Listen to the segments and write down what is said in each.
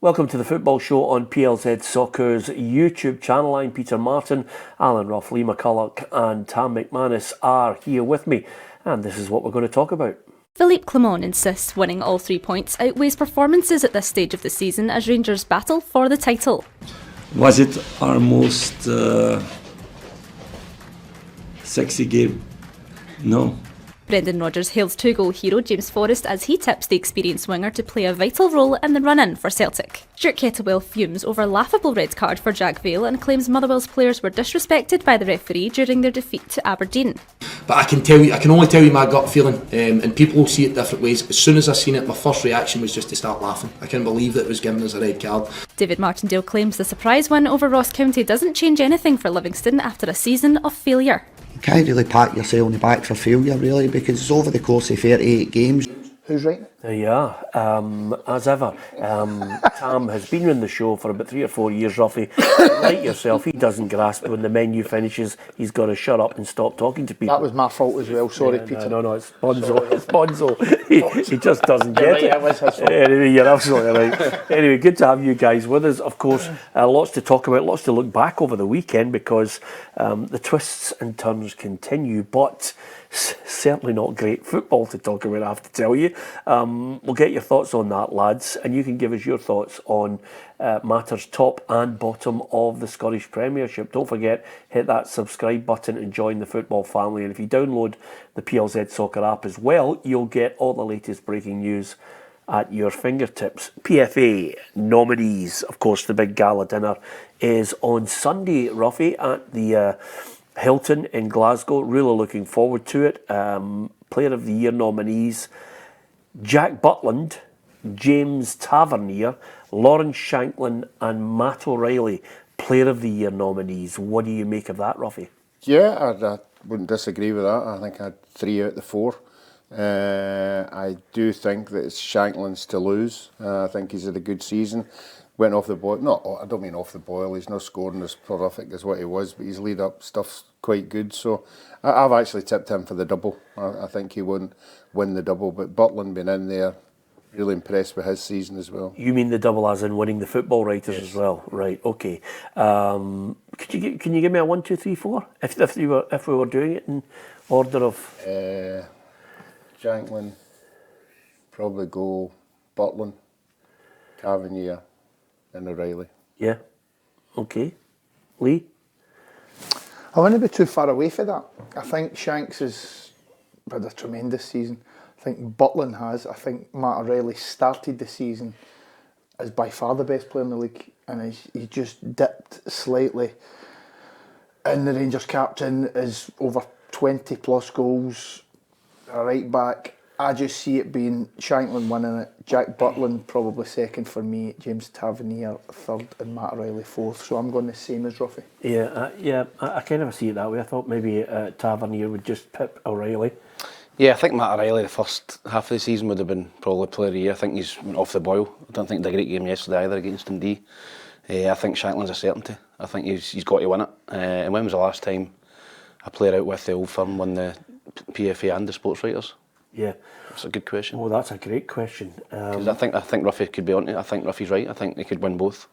Welcome to the football show on PLZ Soccer's YouTube channel. I'm Peter Martin. Alan Rough, Lee McCulloch and Tam McManus are here with me, and this is what we're going to talk about. Philippe Clement insists winning all 3 points outweighs performances at this stage of the season as Rangers battle for the title. Was it our most sexy game? No. Brendan Rodgers hails 2-goal hero James Forrest as he tips the experienced winger to play a vital role in the run-in for Celtic. Stuart Kettlewell fumes over a laughable red card for Jack Vale and claims Motherwell's players were disrespected by the referee during their defeat to Aberdeen. But I can only tell you my gut feeling, and people will see it different ways. As soon as I seen it, my first reaction was just to start laughing. I couldn't believe that it was given as a red card. David Martindale claims the surprise win over Ross County doesn't change anything for Livingston after a season of failure. You can't really pat yourself on the back for failure, really, because it's over the course of 38 games. Who's right? There you are. As ever, Tam has been in the show for about 3 or 4 years, Ruffy. Like yourself, he doesn't grasp when the menu finishes. He's got to shut up and stop talking to people. That was my fault as well. Sorry, Peter. No, it's Bonzo. It's Bonzo. He just doesn't get it. It was his fault. Anyway, you're absolutely right. Anyway, good to have you guys with us. Of course, lots to talk about, lots to look back over the weekend because the twists and turns continue, but certainly not great football to talk about, I have to tell you. We'll get your thoughts on that, lads, and you can give us your thoughts on matters top and bottom of the Scottish Premiership. Don't forget, hit that subscribe button and join the football family. And if you download the PLZ Soccer app as well, you'll get all the latest breaking news at your fingertips. PFA nominees, of course, the big gala dinner is on Sunday, Ruffy, at the Hilton in Glasgow. Really looking forward to it. Player of the Year nominees: Jack Butland, James Tavernier, Lawrence Shanklin and Matt O'Reilly, Player of the Year nominees. What do you make of that, Ruffy? Yeah, I wouldn't disagree with that. I think I had 3 out of the 4. I do think that it's Shanklin's to lose. I think he's had a good season. Went off the boil. No, I don't mean off the boil. He's not scoring as prolific as what he was, but his lead up stuff's quite good. So I've actually tipped him for the double. I think he won't win the double, but Butland being in there, really impressed with his season as well. You mean the double as in winning the football writers as well, right? Okay. Can you give me a 1, 2, 3, 4? If we were doing it in order of Shanklin, probably go Butland, Tavernier, and O'Reilly. Yeah. Okay. Lee? I wouldn't be too far away for that. I think Shanks has had a tremendous season. I think Butland has. I think Matt O'Reilly started the season as by far the best player in the league, and he just dipped slightly. And the Rangers captain is over 20 plus goals, a right back. I just see it being Shanklin winning it, Jack Butland probably second for me, James Tavernier third and Matt O'Reilly fourth. So I'm going the same as Ruffy. I kind of see it that way. I thought maybe Tavernier would just pip O'Reilly. Yeah, I think Matt O'Reilly, the first half of the season, would have been probably player of the year. I think he's went off the boil. I don't think he did a great game yesterday either against Dundee. I think Shanklin's a certainty. I think he's got to win it. And when was the last time a player out with the old firm won the PFA and the sports writers? Yeah. That's a good question. Oh, that's a great question. Because I think Ruffy could be on it. I think Ruffy's right. I think he could win both.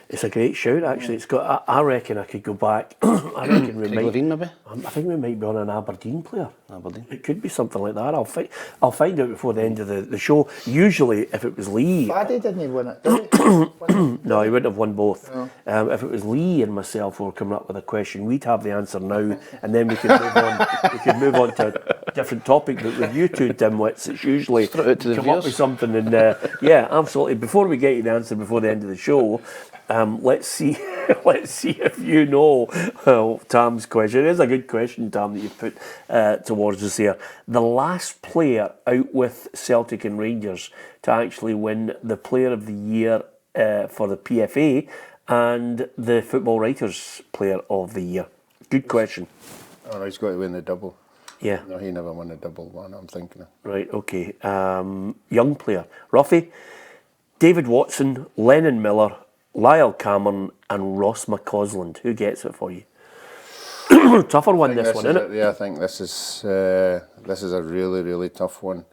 It's a great shout, actually. It's got. I reckon I could go back. I reckon we might. Levine, maybe. I think we might be on an Aberdeen player. Aberdeen. It could be something like that. I'll find out before the end of the show. Usually, if it was Lee, Faddy didn't win it, did he? no, he wouldn't have won both. No. If it was Lee and myself who were coming up with a question, we'd have the answer now, and then we could move on. We could move on to a different topic. But with you two dimwits, it's usually Throw it out to the come viewers. up with something. And yeah, absolutely. Before we get you the answer before the end of the show. Let's see if you know Tam's question. It is a good question, Tam, that you put towards us here. The last player out with Celtic and Rangers to actually win the Player of the Year for the PFA and the Football Writers Player of the Year. Good question. Oh, he's got to win the double. Yeah. No, he never won the double one, I'm thinking of. Right, okay. Young player. Ruffy, David Watson, Lennon Miller, Lyle Cameron and Ross McCausland. Who gets it for you? Tougher one, this one, isn't it? Yeah, I think this is a really, really tough one.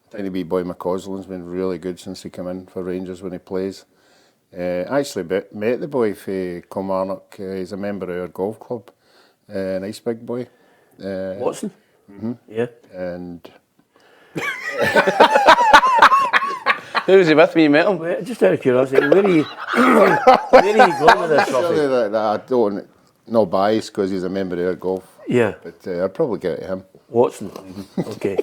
I think the wee boy McCausland's been really good since he came in for Rangers when he plays. I actually met the boy for Kilmarnock. He's a member of our golf club. Nice big boy. Watson? Yeah. And Who was he with when you met him? Just out of curiosity, where are you going with this, Ruffy? that I don't, no bias because he's a member of our golf. Yeah. But I'd probably give it to him. Watson. Okay.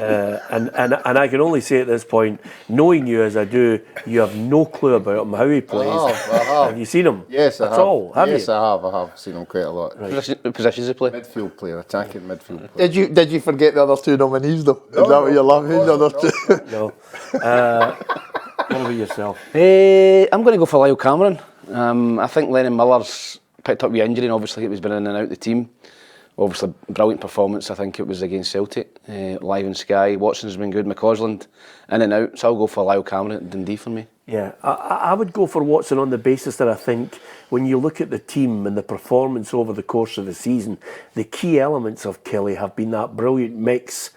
And I can only say at this point, knowing you as I do, you have no clue about him, how he plays. I have. Have you seen him? Yes, I That's have. all, have yes, you? I have seen him quite a lot. What positions he play? Midfield player, attacking midfield player. Did you forget the other two nominees though? Is that what you're laughing at? The other two? No. What about yourself? I'm going to go for Lyle Cameron. I think Lennon Miller's picked up the injury and obviously he was been in and out of the team. Obviously, brilliant performance. I think it was against Celtic, live in Sky. Watson's been good. McCausland in and out. So I'll go for Lyle Cameron at Dundee for me. Yeah, I would go for Watson on the basis that I think when you look at the team and the performance over the course of the season, the key elements of Kelly have been that brilliant mix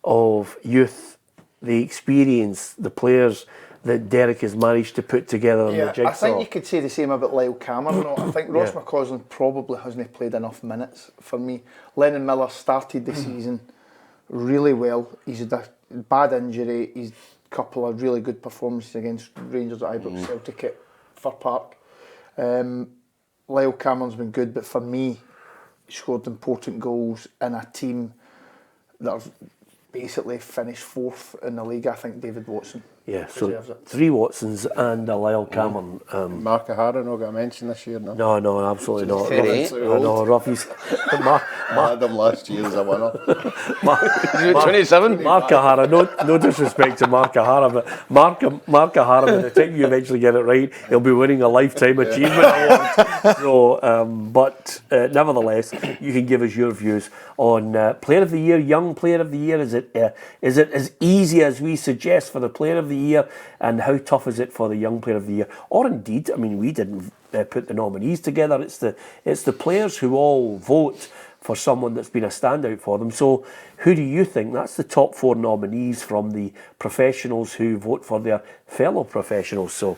of youth, the experience, the players that Derek has managed to put together on the jigsaw. I think you could say the same about Lyle Cameron. I think Ross McCausland probably hasn't played enough minutes for me. Lennon Miller started the season really well. He's had a bad injury. He's a couple of really good performances against Rangers at Ibrox, Celtic at Fir Park. Lyle Cameron's been good, but for me, he scored important goals in a team that have basically finished fourth in the league. I think David Watson. Yeah, so 3 Watsons and a Lyle Cameron. Mark O'Hara not got a mention this year, no? No, absolutely not. Ruffy's. I had him last year as a winner. 27? Mark O'Hara, no disrespect to Mark O'Hara, but Mark O'Hara, by the time you eventually get it right, he'll be winning a Lifetime Achievement Award. So, but nevertheless, you can give us your views on Player of the Year, Young Player of the Year. Is it as easy as we suggest for the Player of the Year, and how tough is it for the Young Player of the Year? Or indeed, I mean, we didn't put the nominees together. It's the players who all vote for someone that's been a standout for them. So who do you think? That's the top 4 nominees from the professionals who vote for their fellow professionals. So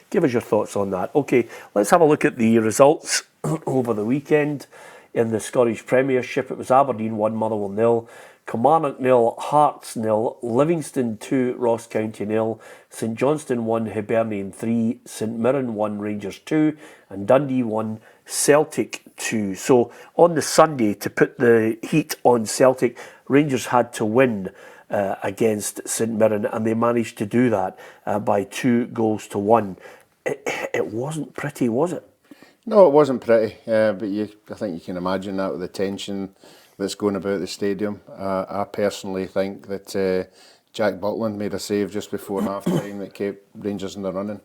give us your thoughts on that. Okay, let's have a look at the results over the weekend. In the Scottish Premiership, it was Aberdeen 1, Motherwell 0, Kilmarnock 0, Hearts 0, Livingston 2, Ross County 0, St Johnstone 1, Hibernian 3, St Mirren 1, Rangers 2, and Dundee 1, Celtic 2. So on the Sunday, to put the heat on Celtic, Rangers had to win against St Mirren, and they managed to do that by 2-1. It wasn't pretty, was it? No, it wasn't pretty, but I think you can imagine that with the tension that's going about the stadium. I personally think that Jack Butland made a save just before half-time that kept Rangers in the running.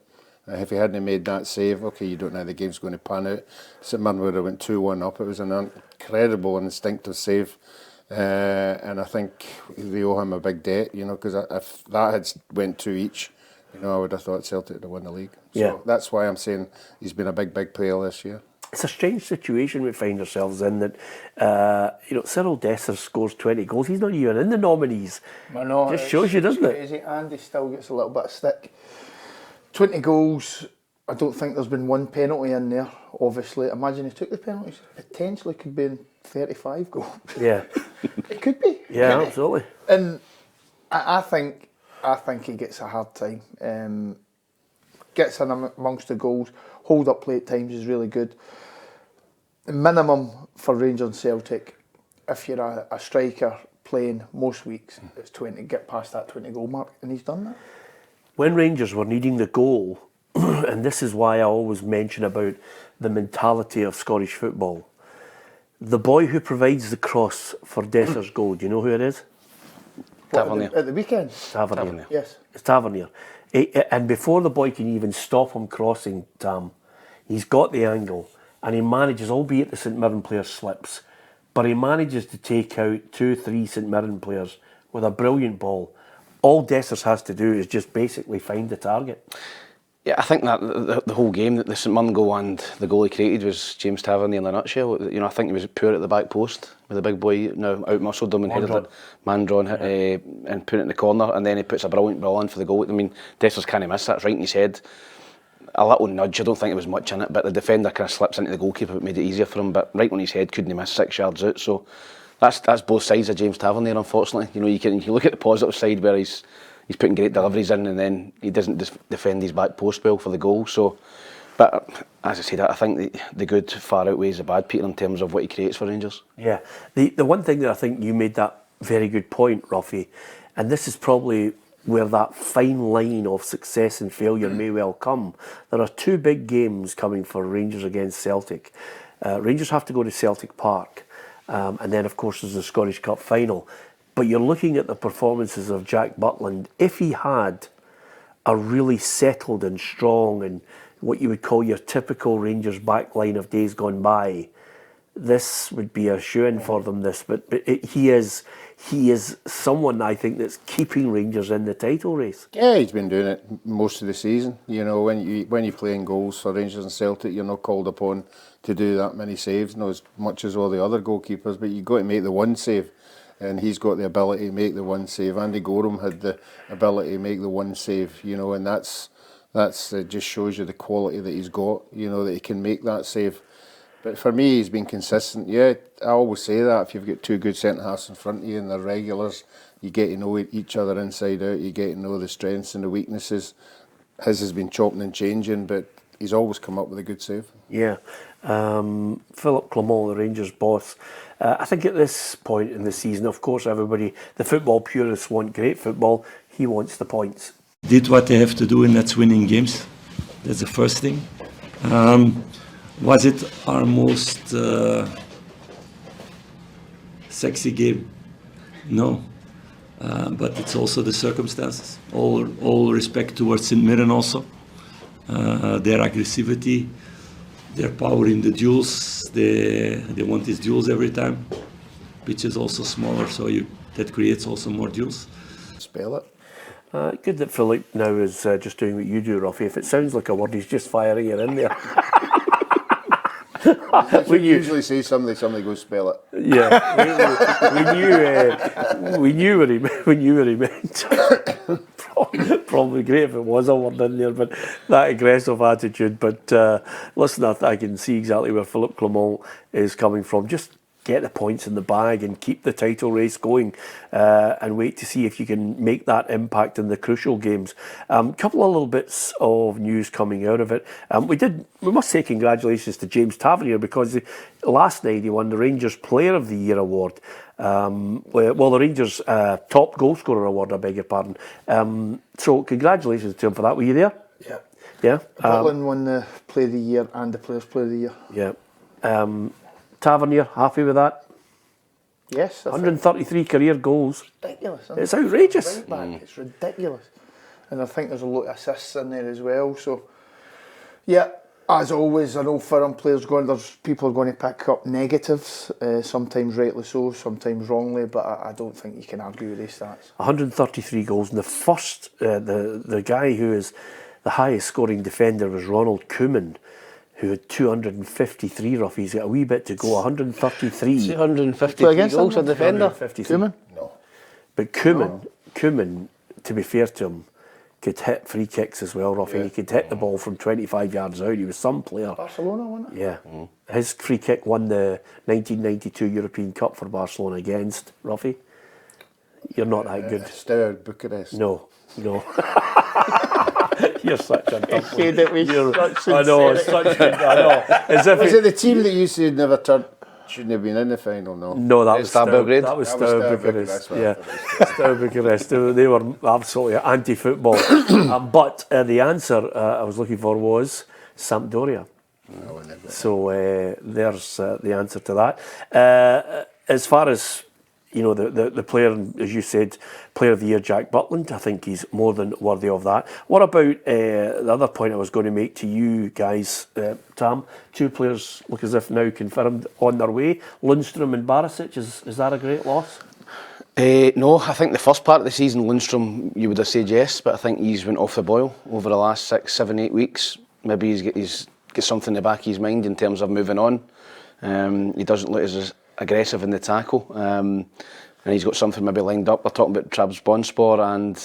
If he hadn't made that save, okay, you don't know how the game's going to pan out. St Mirren would have went 2-1 up. It was an incredible and instinctive save. And I think they owe him a big debt, because if that had went 2 each, I would have thought Celtic would have won the league. So that's why I'm saying he's been a big player this year. It's a strange situation we find ourselves in that, Cyril Dessers scores 20 goals. He's not even in the nominees. I know. Just shows you, doesn't it? Crazy. Andy still gets a little bit of stick. 20 goals. I don't think there's been one penalty in there, obviously. Imagine he took the penalties. Potentially could be in 35 goals. Yeah. It could be. Yeah, absolutely. And I think he gets a hard time. Gets in amongst the goals. Hold up play at times is really good. The minimum for Rangers and Celtic, if you're a striker playing most weeks, it's 20. Get past that 20 goal mark, and he's done that. When Rangers were needing the goal, and this is why I always mention about the mentality of Scottish football, the boy who provides the cross for Desser's goal, do you know who it is? Tavernier. At the weekend? Tavernier. Yes. It's Tavernier. And before the boy can even stop him crossing, he's got the angle and he manages, albeit the St Mirren player slips, but he manages to take out 2-3 St Mirren players with a brilliant ball. All Dessers has to do is just basically find the target. Yeah, I think that the whole game, the St Mirren goal and the goal he created was James Tavernier in a nutshell. You know, I think he was poor at the back post with the big boy now out-muscled him and headed it, man-drawn, and put it in the corner, and then he puts a brilliant ball in for the goal. I mean, Dessers can't miss that. It's right in his head. A little nudge, I don't think there was much in it, but the defender kind of slips into the goalkeeper, it made it easier for him, but right on his head, couldn't he miss 6 yards out. So that's both sides of James Tavernier, unfortunately. You know, you can look at the positive side where he's putting great deliveries in, and then he doesn't defend his back post well for the goal. So, but as I said, I think the good far outweighs the bad, Peter, in terms of what he creates for Rangers. Yeah, the one thing that I think you made that very good point, Ruffy, and this is probably where that fine line of success and failure may well come. There are 2 big games coming for Rangers against Celtic. Rangers have to go to Celtic Park, and then of course there's the Scottish Cup final. But you're looking at the performances of Jack Butland. If he had a really settled and strong and what you would call your typical Rangers back line of days gone by, this would be a shoe-in for them. He is someone, I think, that's keeping Rangers in the title race. Yeah, he's been doing it most of the season. You know, when you play in goals for Rangers and Celtic, you're not called upon to do that many saves, not as much as all the other goalkeepers, but you've got to make the one save. And he's got the ability to make the one save. Andy Gorham had the ability to make the one save, you know, and that's just shows you the quality that he's got, you know, that he can make that save. But for me, he's been consistent. Yeah, I always say that if you've got 2 good centre-halves in front of you and they're regulars, you get to know each other inside out, you get to know the strengths and the weaknesses. His has been chopping and changing, but he's always come up with a good save. Yeah. Philippe Clement, the Rangers boss, I think at this point in the season, of course, everybody, the football purists want great football. He wants the points. Did what they have to do, and that's winning games. That's the first thing. Was it our most sexy game? No. But it's also the circumstances. All respect towards St Mirren also. Their aggressivity, their power in the duels. They want these duels every time. Pitch is also smaller, so that creates also more duels. Spell it. Good that Philippe now is just doing what you do, Ruffy. If it sounds like a word, he's just firing it in there. We usually say somebody goes spell it. Yeah, we knew what he meant. Probably great if it was a word in there, but that aggressive attitude. But listen, I can see exactly where Philippe Clement is coming from. Just get the points in the bag and keep the title race going, and wait to see if you can make that impact in the crucial games. Couple of little bits of news coming out of it. We must say congratulations to James Tavernier, because last night he won the Rangers Player of the Year award. The Rangers top goal scorer award, I beg your pardon. So congratulations to him for that. Were you there? Yeah. Yeah. Butland won the Player of the Year and the Players' Player of the Year. Yeah. Tavernier, happy with that? Yes. 133 career goals. Ridiculous. It's outrageous. Right back. It's ridiculous. And I think there's a lot of assists in there as well. So, yeah, as always, I know foreign players people are going to pick up negatives, sometimes rightly so, sometimes wrongly, but I don't think you can argue with these stats. 133 goals. And the first, the guy who is the highest scoring defender was Ronald Koeman, who had 253 rough. He's got a wee bit to go. 133. 253 goals a defender. Koeman? No. But Koeman, to be fair to him, could hit free kicks as well, Ruffy. Yeah. He could hit the ball from 25 yards out. He was some player. Barcelona, wasn't it? Yeah. His free kick won the 1992 European Cup for Barcelona against Ruffy. You're not that good. Stuart Bucharest. No. You're such a dump. Said it with such I know. As if was it the team that you said shouldn't have been in the final? No, that was Steaua Belgrade. That was Steaua Bucharest. Yeah, Steaua Bucharest. They were absolutely anti-football. But the answer I was looking for was Sampdoria. So there's the answer to that. As far as the player, as you said, Player of the Year, Jack Butland, I think he's more than worthy of that. What about the other point I was going to make to you guys, Tam? 2 players look as if now confirmed on their way. Lundstrom and Barisic, is that a great loss? No, I think the first part of the season, Lundstrom, you would have said yes, but I think he's went off the boil over the last 6, 7, 8 weeks. Maybe he's got something in the back of his mind in terms of moving on. He doesn't look as aggressive in the tackle, and he's got something maybe lined up. We're talking about Trabzonspor and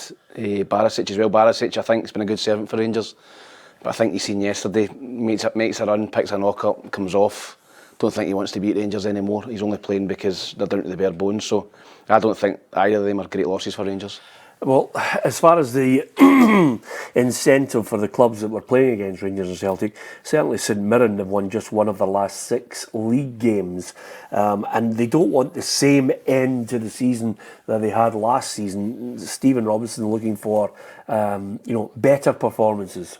Barisic as well. Barisic, I think, has been a good servant for Rangers, but I think you seen yesterday, makes a run, picks a knock up, comes off. Don't think he wants to beat Rangers anymore. He's only playing because they're down to the bare bones. So I don't think either of them are great losses for Rangers. Well, as far as the incentive for the clubs that were playing against Rangers and Celtic, certainly St Mirren have won just one of their last 6 league games, and they don't want the same end to the season that they had last season. Stephen Robinson looking for better performances.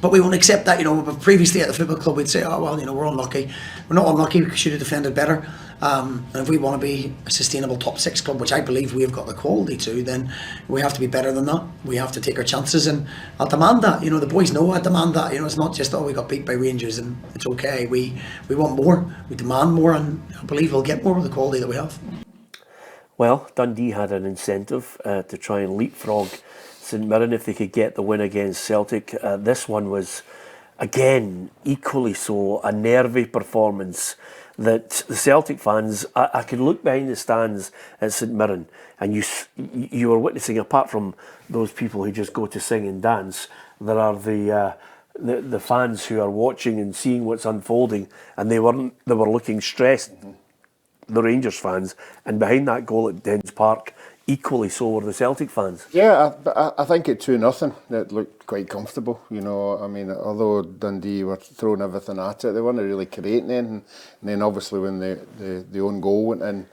But we won't accept that, But previously at the football club, we'd say, oh, well, we're unlucky. We're not unlucky, we should have defended better. And if we want to be a sustainable top 6 club, which I believe we've got the quality to, then we have to be better than that. We have to take our chances, and I'll demand that. The boys know I demand that. It's not just, we got beat by Rangers and it's okay. We want more, we demand more, and I believe we'll get more with the quality that we have. Well, Dundee had an incentive to try and leapfrog St Mirren if they could get the win against Celtic. This one was, again, equally so, a nervy performance that the Celtic fans, I could look behind the stands at St Mirren and you were witnessing, apart from those people who just go to sing and dance, there are the fans who are watching and seeing what's unfolding, and they were looking stressed, the Rangers fans, and behind that goal at Dens Park, equally so were the Celtic fans. Yeah, I think at 2-0 it looked quite comfortable. Although Dundee were throwing everything at it, they weren't really creating anything. And then obviously when the own goal went in,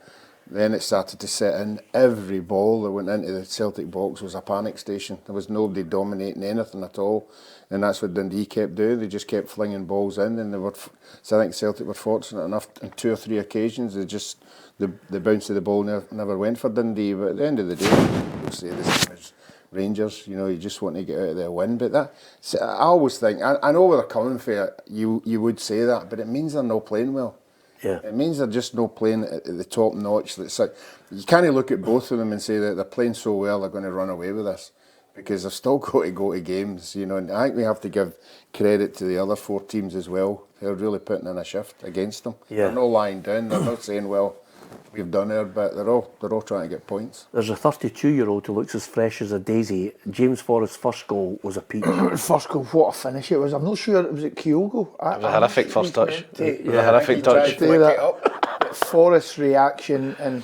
then it started to set in. Every ball that went into the Celtic box was a panic station. There was nobody dominating anything at all, and that's what Dundee kept doing. They just kept flinging balls in, and so I think Celtic were fortunate enough on 2 or 3 occasions. The bounce of the ball never went for Dundee, but at the end of the day, we'll say the same as Rangers. You just want to get out of there a win. But I always think, I know where they're coming from. You would say that, but it means they're not playing well. Yeah. It means they're just not playing at the top notch. You can't look at both of them and say that they're playing so well they're going to run away with this, because they've still got to go to games. And I think we have to give credit to the other 4 teams as well. They're really putting in a shift against them. Yeah. They're not lying down. They're not saying, well, we've done our bit. They're all trying to get points. There's a 32-year-old who looks as fresh as a daisy. James Forrest's first goal was a peach. First goal, what a finish it was. I'm not sure, was it Kyogo? It was a horrific first touch. Yeah, a horrific touch. Forrest's reaction, and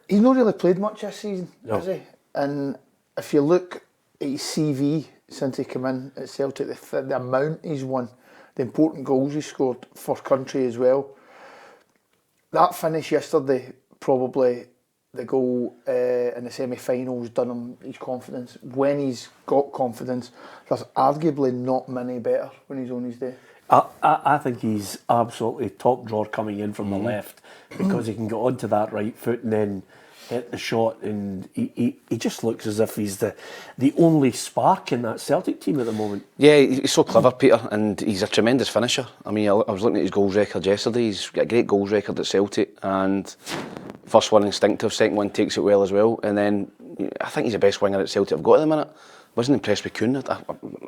he's not really played much this season, has he? And if you look at his CV since he came in at Celtic, the amount he's won, the important goals he scored for country as well. That finish yesterday, probably the goal in the semi-finals, done him his confidence. When he's got confidence, there's arguably not many better when he's on his day. I think he's absolutely top drawer coming in from the left, because he can get onto that right foot and then hit the shot, and he just looks as if he's the only spark in that Celtic team at the moment. Yeah, he's so clever, Peter, and he's a tremendous finisher. I was looking at his goals record yesterday. He's got a great goals record at Celtic, and first one instinctive, second one takes it well as well, and then I think he's the best winger at Celtic I've got at the minute. Wasn't impressed with Kuhn.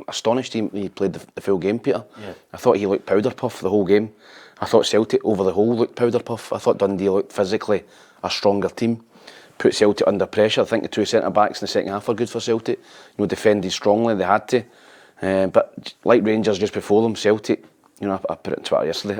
Astonished he played the full game, Peter. Yeah. I thought he looked powder puff the whole game. I thought Celtic over the whole looked powder puff. I thought Dundee looked physically a stronger team. Put Celtic under pressure. I think the 2 centre-backs in the second half were good for Celtic. Defended strongly, they had to. But like Rangers just before them, Celtic, I put it on Twitter yesterday,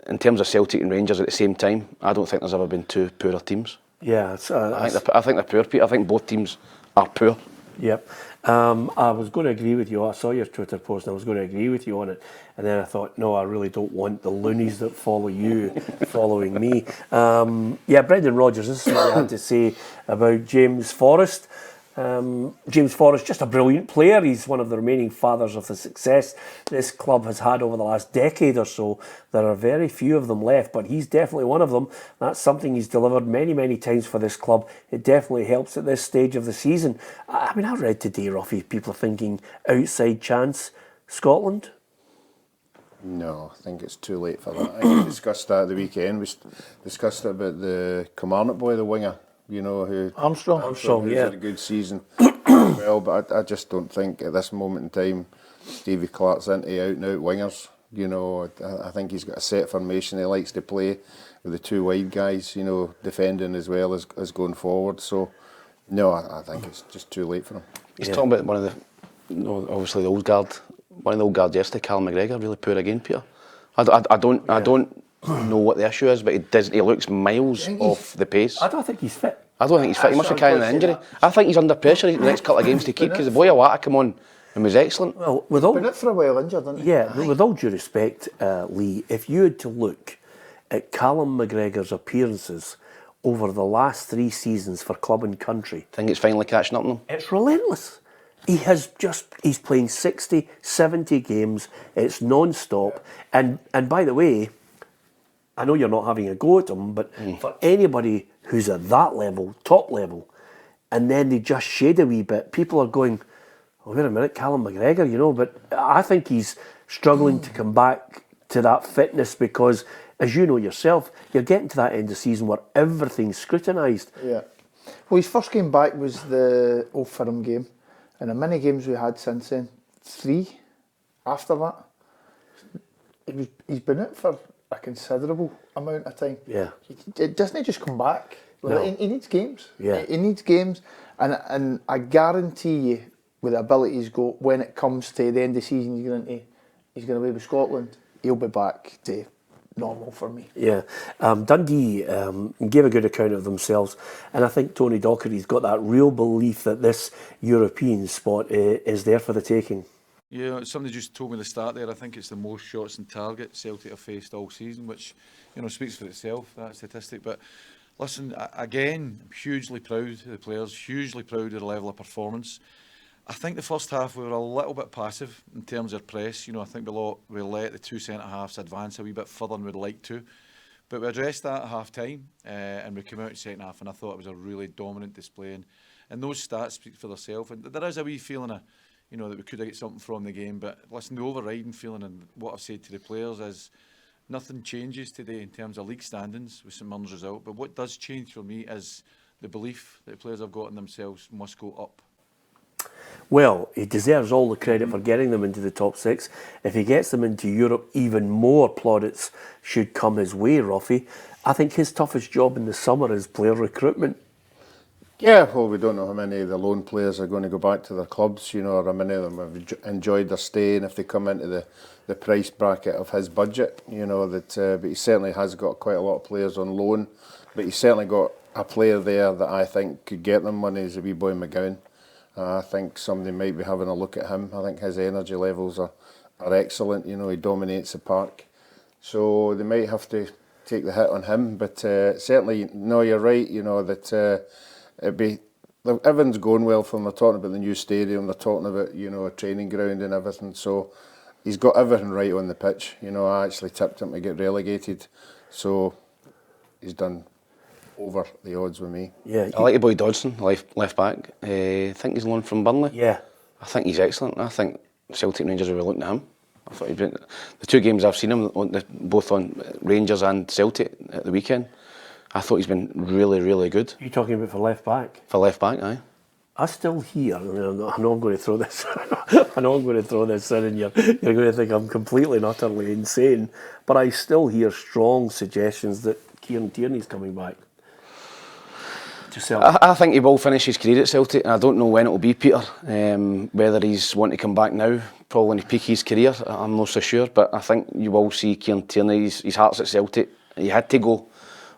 in terms of Celtic and Rangers at the same time, I don't think there's ever been 2 poorer teams. Yeah. I think they're poor, Peter. I think both teams are poor. Yep. I was going to agree with you. I saw your Twitter post and I was going to agree with you on it. And then I thought, no, I really don't want the loonies that follow you following me. Brendan Rodgers, this is what I had to say about James Forrest. James Forrest, just a brilliant player. He's one of the remaining fathers of the success this club has had over the last decade or so. There are very few of them left, but he's definitely one of them. That's something he's delivered many, many times for this club. It definitely helps at this stage of the season. I read today, Ruffy, people are thinking outside chance Scotland. No, I think it's too late for that. I think we discussed that at the weekend. We discussed it about the Kilmarnock boy, the winger, you know, who Armstrong, who's yeah. had a good season. Well, but I just don't think at this moment in time Stevie Clark's into out-and-out wingers. You know, I think he's got a set formation he likes to play with the two wide guys, you know, defending as well as going forward. So, no, I think it's just too late for him. He's talking about one of the, you know, obviously the old guard, one of the old guards yesterday, Callum McGregor, really poor again, Peter. I don't know what the issue is, but he looks miles off the pace. I don't think he's fit. I don't think he's fit. He must be carrying an injury. I think he's under pressure the next couple of games to keep, because the boy Awata come on and was excellent. Well, with all, been out for a while injured, hasn't he? yeah, with all due respect, Lee, if you had to look at Callum McGregor's appearances over the last 3 seasons for club and country, I think it's finally catching up on him. it's relentless. He's playing 60, 70 games, it's non-stop. And by the way, I know you're not having a go at him, but for anybody who's at that level, top level, and then they just shade a wee bit, people are going, oh, wait a minute, Callum McGregor, you know, but I think he's struggling to come back to that fitness because, as you know yourself, you're getting to that end of the season where everything's scrutinised. Yeah. Well, his first game back was the Old Firm game, and the many games we had since then, 3 after that. He's been out for a considerable amount of time. Yeah. It doesn't just come back. No. He needs games. Yeah. He needs games, and I guarantee you, with the ability he's got, when it comes to the end of the season, he's going to play with Scotland. He'll be back to normal for me. Yeah, Dundee gave a good account of themselves, and I think Tony Docherty's got that real belief that this European spot is there for the taking. Yeah, somebody just told me the start there. I think it's the most shots on target Celtic have faced all season, which, you know, speaks for itself, that statistic. But listen, again, I'm hugely proud of the players, hugely proud of the level of performance. I think the first half we were a little bit passive in terms of press. You know, I think we let the 2 centre-halves advance a wee bit further than we'd like to. But we addressed that at half-time and we came out in second half, and I thought it was a really dominant display. And those stats speak for themselves. And there is a wee feeling of, you know, that we could have got something from the game. But listen, the overriding feeling and what I've said to the players is nothing changes today in terms of league standings with St Mirren's result. But what does change for me is the belief that the players have got in themselves must go up. Well, he deserves all the credit for getting them into the top 6. If he gets them into Europe, even more plaudits should come his way, Ruffy. I think his toughest job in the summer is player recruitment. Yeah, well, we don't know how many of the loan players are going to go back to their clubs, you know, or how many of them have enjoyed their stay, and if they come into the price bracket of his budget, you know, that. But he certainly has got quite a lot of players on loan, but he's certainly got a player there that I think could get them money, is a wee boy McGowan. I think somebody might be having a look at him. I think his energy levels are excellent. You know, he dominates the park. So they might have to take the hit on him. But certainly, no, you're right, you know, that everything's going well for them. They're talking about the new stadium. They're talking about, you know, a training ground and everything. So he's got everything right on the pitch. You know, I actually tipped him to get relegated. So he's done over the odds with me. Yeah, I like the boy Dodson, left back. I think he's loaned from Burnley. Yeah. I think he's excellent. I think Celtic Rangers will be looking at him. I thought the 2 games I've seen him, both on Rangers and Celtic at the weekend, I thought he's been really, really good. You're talking about for left back? For left back, aye. I still hear, I know I'm going to throw this, I know I'm going to throw this in, and you're going to think I'm completely and utterly insane, but I still hear strong suggestions that Kieran Tierney's coming back. I think he will finish his career at Celtic, and I don't know when it will be, Peter. Whether he's wanting to come back now, probably when he peak his career, I'm not so sure. But I think you will see Kieran Tierney. His heart's at Celtic. He had to go,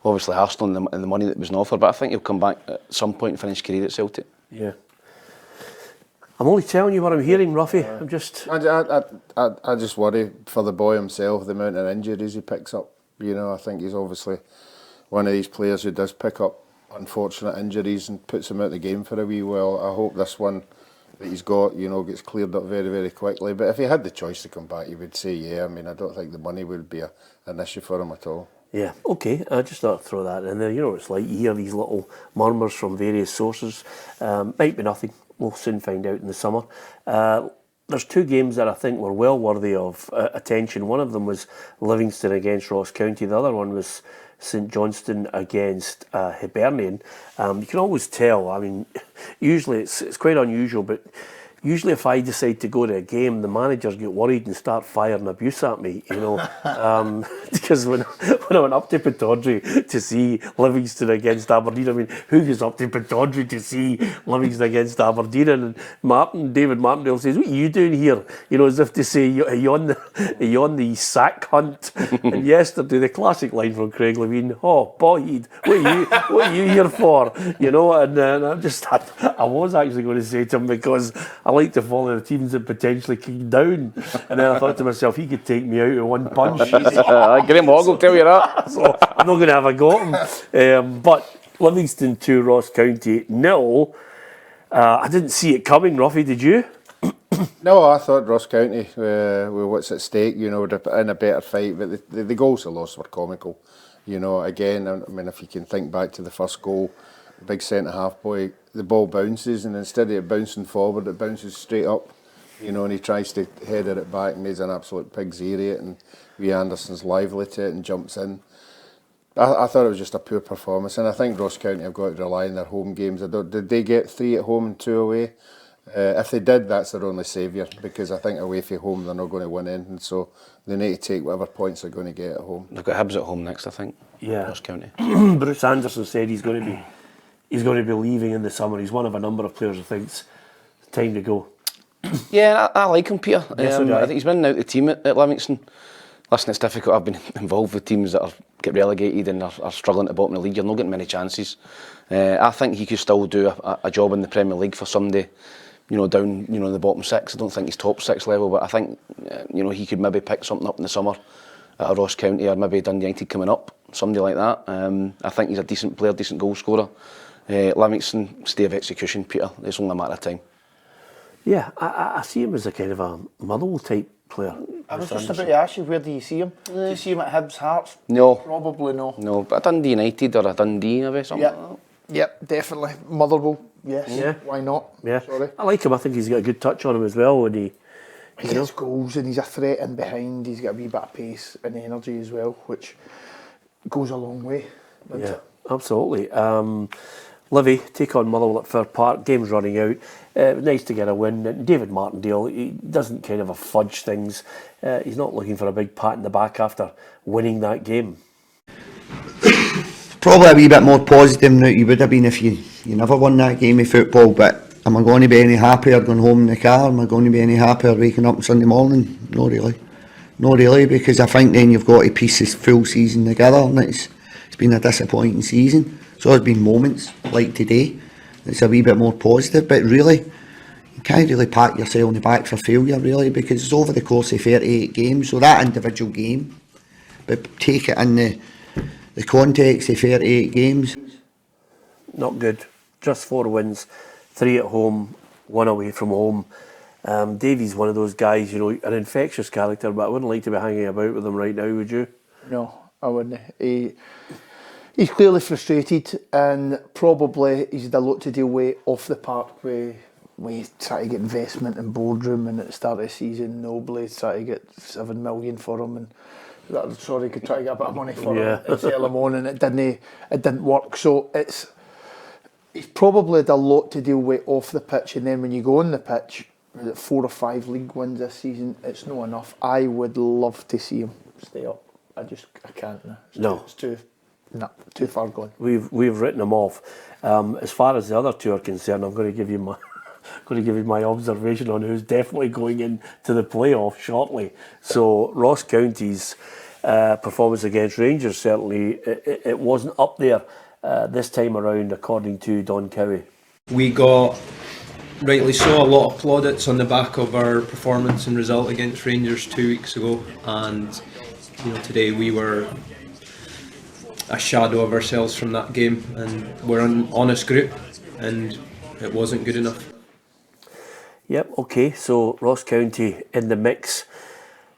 obviously Arsenal and the money that was on offer. But I think he'll come back at some point and finish his career at Celtic. Yeah. I'm only telling you what I'm hearing, Ruffy. I'm just. I just worry for the boy himself, the amount of injuries he picks up. You know, I think he's obviously one of these players who does pick up unfortunate injuries and puts him out of the game for a wee while. I hope this one that he's got, you know, gets cleared up very, very quickly. But if he had the choice to come back, he would say, yeah. I mean, I don't think the money would be an issue for him at all. Yeah, okay, I just thought I'd throw that in there. You know what it's like, you hear these little murmurs from various sources. Might be nothing, we'll soon find out in the summer. The there's two games that I think were well worthy of attention. One of them was Livingston against Ross County. The other one was St Johnstone against Hibernian. You can always tell. I mean, usually it's quite unusual, but usually if I decide to go to a game, the managers get worried and start firing abuse at me, you know. Because when I went up to Pittodrie to see Livingston against Aberdeen, I mean, who goes up to Pittodrie to see Livingston against Aberdeen? And David Martindale says, "What are you doing here?" You know, as if to say, "Are you on the sack hunt?" And yesterday, the classic line from Craig Levine, "Oh, Boyd, what are you here for?" You know, and I was actually going to say to him, because I like to follow the teams that potentially kick down. And then I thought to myself, he could take me out in one punch. Graham Hogg will tell you that. So I'm not going to have a go at him. But Livingston 2, Ross County 0. I didn't see it coming, Ruffy, did you? No, I thought Ross County, with what's at stake, you know, would have put in a better fight, but the goals they lost were comical. You know, again, I mean, if you can think back to the first goal, the big centre-half boy, the ball bounces, and instead of it bouncing forward, it bounces straight up, you know, and he tries to header it back and makes an absolute pig's ear of it, and Wee Anderson's lively to it and jumps in. I thought it was just a poor performance, and I think Ross County have got to rely on their home games. Did they get 3 at home and 2 away? If they did, that's their only saviour, because I think away from home they're not going to win anything, so they need to take whatever points they're going to get at home. They've got Hibs at home next, I think. Yeah. Ross County. Bruce Anderson said he's going to be leaving in the summer. He's one of a number of players who thinks it's time to go. Yeah, I like him, Peter. Yes, so do I I. think he's been out the team at Livingston. Listen, it's difficult. I've been involved with teams that get relegated and are struggling at the bottom of the league. You're not getting many chances. I think he could still do a job in the Premier League for somebody, you know, down, you know, in the bottom 6. I don't think he's top 6 level, but I think, you know, he could maybe pick something up in the summer at a Ross County, or maybe Dundee United coming up, somebody like that. I think he's a decent player, decent goal scorer. Livingston, stay of execution, Peter. It's only a matter of time. Yeah, I see him as a kind of a Motherwell type player. I was just about to ask you, where do you see him? Do you see him at Hibs, Hearts? No. Probably no. No, but a Dundee United or a Dundee maybe, something like that. Yep, definitely. Motherwell, yes. Yeah. Why not? Yeah, Sorry. I like him. I think he's got a good touch on him as well. And He gets goals and he's a threat in behind. He's got a wee bit of pace and energy as well, which goes a long way. Doesn't yeah, it? absolutely. Livy take on Motherwell at Fir Park. Game's running out. Nice to get a win. And David Martindale, he doesn't kind of fudge things. He's not looking for a big pat in the back after winning that game. Probably a wee bit more positive than you would have been if you never won that game of football, but am I going to be any happier going home in the car? Am I going to be any happier waking up on Sunday morning? Not really, because I think then you've got to piece this full season together, and it's been a disappointing season. So there's been moments like today, it's a wee bit more positive, but really, you can't really pat yourself on the back for failure, really, because it's over the course of 38 games, so that individual game, but take it in the context of 38 games. Not good. Just 4 wins, 3 at home, 1 away from home. Davey's one of those guys, you know, an infectious character, but I wouldn't like to be hanging about with him right now, would you? No, I wouldn't. He's clearly frustrated, and probably he's had a lot to deal with off the park with trying to get investment in boardroom, and at the start of the season nobly tried to get 7 million for him, and could try to get a bit of money for him and sell him on, and it didn't work. So he's probably had a lot to deal with off the pitch, and then when you go on the pitch, 4 or 5 league wins this season, it's not enough. I would love to see him stay up. I can't now. It's too far gone. We've written him off. As far as the other two are concerned, I'm going to give you my observation on who's definitely going into the playoff shortly. So Ross County's performance against Rangers, certainly it wasn't up there this time around, according to Don Cowie. We got, rightly so, a lot of plaudits on the back of our performance and result against Rangers 2 weeks ago, and today we were a shadow of ourselves from that game, and we're an honest group, and it wasn't good enough. Yep, okay, so Ross County in the mix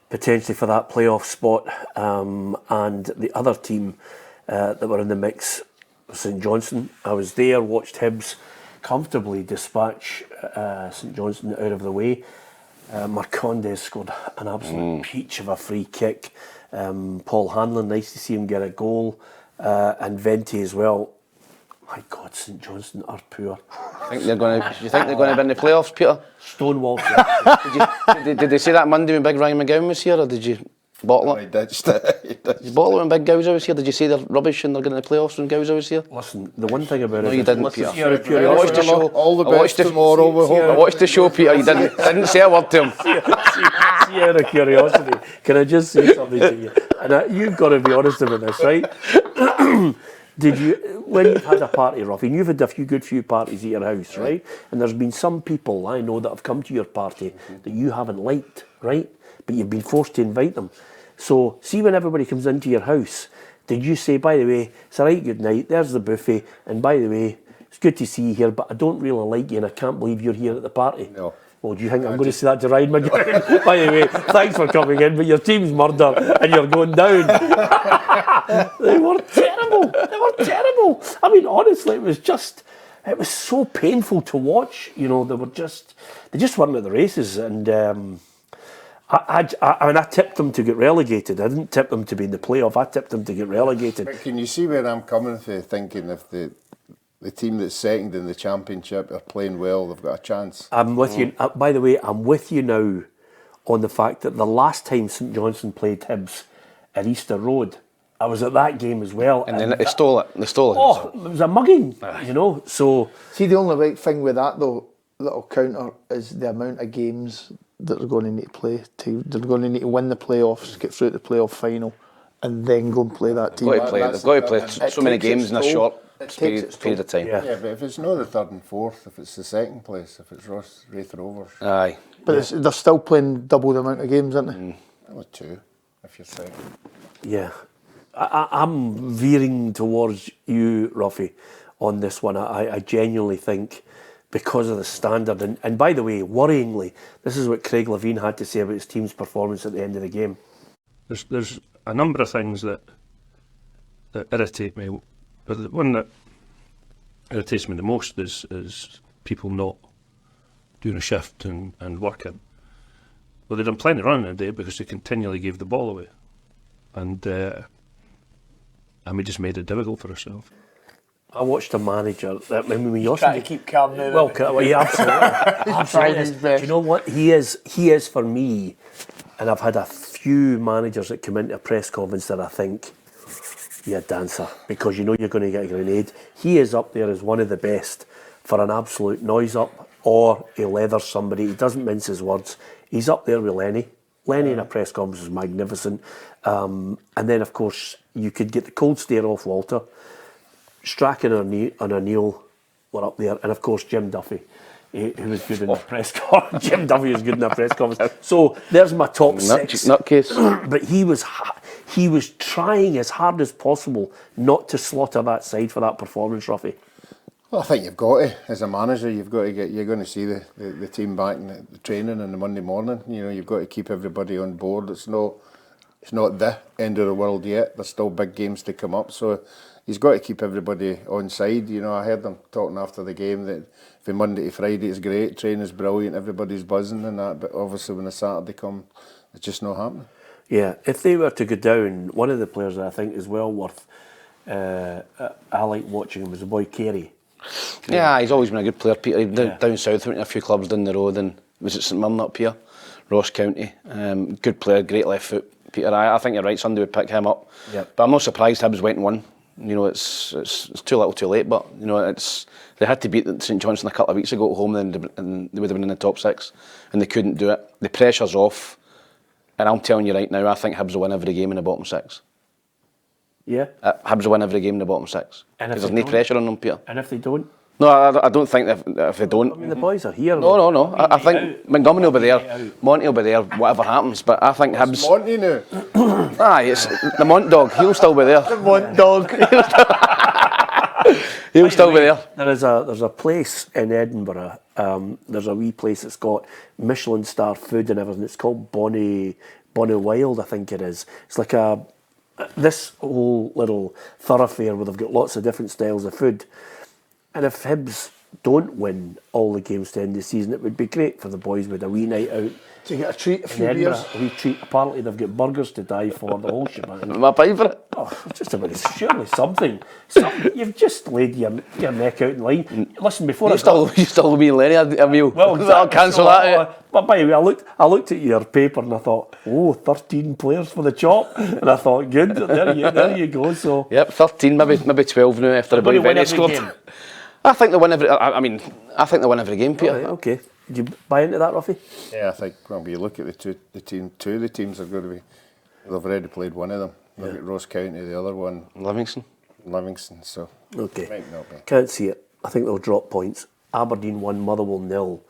potentially for that playoff spot, and the other team that were in the mix, St Johnstone. I was there, watched Hibs comfortably dispatch St Johnstone out of the way. Marcondes scored an absolute peach of a free kick. Paul Hanlon, nice to see him get a goal. And Venti as well. My God, St Johnstone are poor. Do you think they're going to win the playoffs, Peter? Stonewall. Did they say that Monday when Big Ryan McGowan was here, or did you bottle it? He did. Did you bottle it when Big Gowser was here? Did you say they're rubbish and they're getting the playoffs when Gowser was here? Listen, the one thing about No, it... you didn't, listen, Peter. I watched the show. All the best tomorrow. We hope. I watched the show, Peter. You didn't say a word to him. See, out of curiosity, can I just say something to you? And you've got to be honest about this, right? Did you, when you've had a party, Ruffy, and you've had a few parties at your house, right? And there's been some people I know that have come to your party that you haven't liked, right? But you've been forced to invite them. So, see when everybody comes into your house, did you say, by the way, it's a right good night, there's the buffet, and by the way, it's good to see you here, but I don't really like you and I can't believe you're here at the party? No. Well, do you think I'm going to say that to Ryan McGowan? By the way, thanks for coming in, but your team's murder and you're going down. They were terrible. They were terrible. I mean, honestly, it was so painful to watch. You know, they just weren't at the races. And I mean, I tipped them to get relegated. I didn't tip them to be in the playoff. I tipped them to get relegated. But can you see where I'm coming from, thinking if the team that's second in the Championship are playing well, they've got a chance? I'm with you. By the way, I'm with you now on the fact that the last time St Johnstone played Hibs at Easter Road, I was at that game as well. And then they stole it. They stole it. Oh, it was a mugging, you know. So See, the only right thing with that, though, that'll counter is the amount of games that they're going to need to play. They're going to need to win the playoffs, get through to the playoff final, and then go and play that team. They've got to play so many games in a short period of time. yeah. Yeah, but if it's not the third and fourth, if it's the second place, if it's Wraith Rovers, Aye. But they're still playing double the amount of games, aren't they? well, two, if you're second. Yeah, I'm veering towards you, Ruffy, on this one. I genuinely think because of the standard, and by the way, worryingly, this is what Craig Levein had to say about his team's performance at the end of the game. There's a number of things that irritate me, but the one that irritates me the most is people not doing a shift and working. Well, they've done plenty of running today because they continually gave the ball away, and we just made it difficult for ourselves. I watched a manager that we Try to keep calm now. Well, yeah, absolutely. Absolutely. Do you know what he is for me? And I've had a few managers that come into a press conference that I think, you're a dancer, because you know you're going to get a grenade. He is up there as one of the best for an absolute noise up, or he leathers somebody. He doesn't mince his words. He's up there with Lenny. Lenny in a press conference is magnificent. And then, of course, you could get the cold stare off Walter. Strachan and O'Neill were up there, and of course Jim Duffy, who was good in the press conference. Jim Duffy was good in the press conference. So there's my top six. Nutcase. But he was trying as hard as possible not to slaughter that side for that performance, Ruffy. Well, I think you've got to, as a manager, you've got to you're going to see the team back in the training on the Monday morning. You know, you've got to keep everybody on board. It's not the end of the world yet. There's still big games to come up. So he's got to keep everybody on side. You know, I heard them talking after the game that from Monday to Friday it's great, training's brilliant, everybody's buzzing and that, but obviously when the Saturday comes, it's just not happening. Yeah, if they were to go down, one of the players that I think is well worth, I like watching him, was the boy Carey. Yeah, he's always been a good player, Peter. Down south, went to a few clubs down the road, and was at St Mirren up here, Ross County. Good player, great left foot, Peter. I think you're right, Sunday would pick him up. Yep. But I'm not surprised Hibs went and won. You know, it's too little, too late. But you know, they had to beat St Johnstone a couple of weeks ago at home, and they would have been in the top six, and they couldn't do it. The pressure's off, and I'm telling you right now, I think Hibs will win every game in the bottom six. Yeah. Hibs will win every game in the bottom six. Because there's no pressure on them, Peter. And if they don't? No, I don't think if they don't. I mean, the boys are here. No. I think Montgomery will be there, Monty will be there, whatever happens. But I think Hibs. Monty now. It's the Mont dog. He'll still be there. The Mont dog. He'll still be there. There's a place in Edinburgh. There's a wee place that's got Michelin star food and everything. It's called Bonnie Wild, I think it is. It's like this whole little thoroughfare where they've got lots of different styles of food. And if Hibs don't win all the games to end the season, it would be great for the boys with a wee night out. To get a treat, a in few Edinburgh, beers. a wee treat. Apparently they've got burgers to die for, the whole shebang. My favourite. Oh, just about surely something. You've just laid your neck out in line. Listen, before You still owe me and Lenny a meal. well, I'll cancel that. But by the way, I looked at your paper and I thought, 13 players for the chop, and I thought, good, there you go. So Yep, 13, maybe 12 now after the boy Benny scored. I think they win every. I think they win every game, Peter. Right, okay. Do you buy into that, Ruffy? Yeah, I think when you look at two of the teams are going to be. They've already played one of them. Look at Ross County, the other one, Livingston. So okay, might not be. Can't see it. I think they'll drop points. Aberdeen 1, Motherwell 0.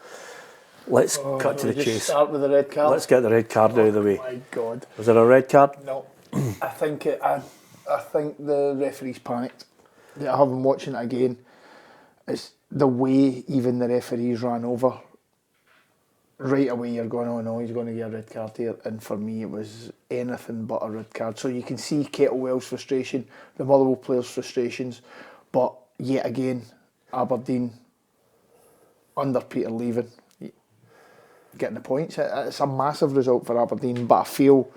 Let's cut to the chase. Start with the red card. Let's get the red card out of the way. Oh my God! Was there a red card? No, I think the referees panicked. I haven't watching it again. It's the way even the referees ran over. Right away you're going, oh no, he's going to get a red card here, and for me it was anything but a red card. So you can see Kettlewell's frustration, the Motherwell players' frustrations, but yet again Aberdeen under Peter leaving getting the points. It's a massive result for Aberdeen, but I feel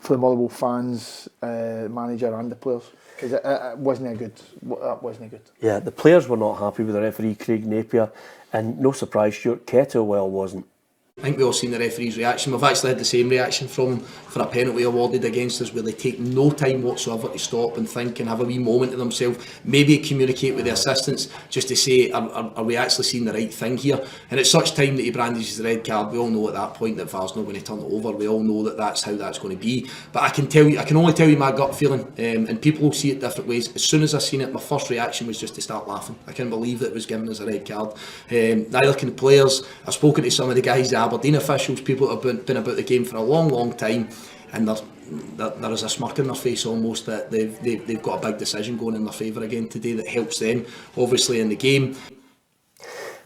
for the Motherwell fans, manager and the players, because it wasn't good. That wasn't good. Yeah, the players were not happy with the referee Craig Napier, and no surprise, Stuart Kettlewell wasn't. I think we've all seen the referee's reaction. We've actually had the same reaction from him for a penalty awarded against us, where they take no time whatsoever to stop and think and have a wee moment to themselves, maybe communicate with the assistants just to say, are we actually seeing the right thing here? And at such time that he brandishes the red card, we all know at that point that VAR's not going to turn it over. We all know that that's how that's going to be. But I can only tell you my gut feeling, and people will see it different ways. As soon as I seen it, my first reaction was just to start laughing. I couldn't believe that it was given as a red card. Neither can the players. I've spoken to some of the guys, the Aberdeen officials, people that have been about the game for a long time, and there is a smirk in their face almost that they've got a big decision going in their favour again today that helps them obviously in the game.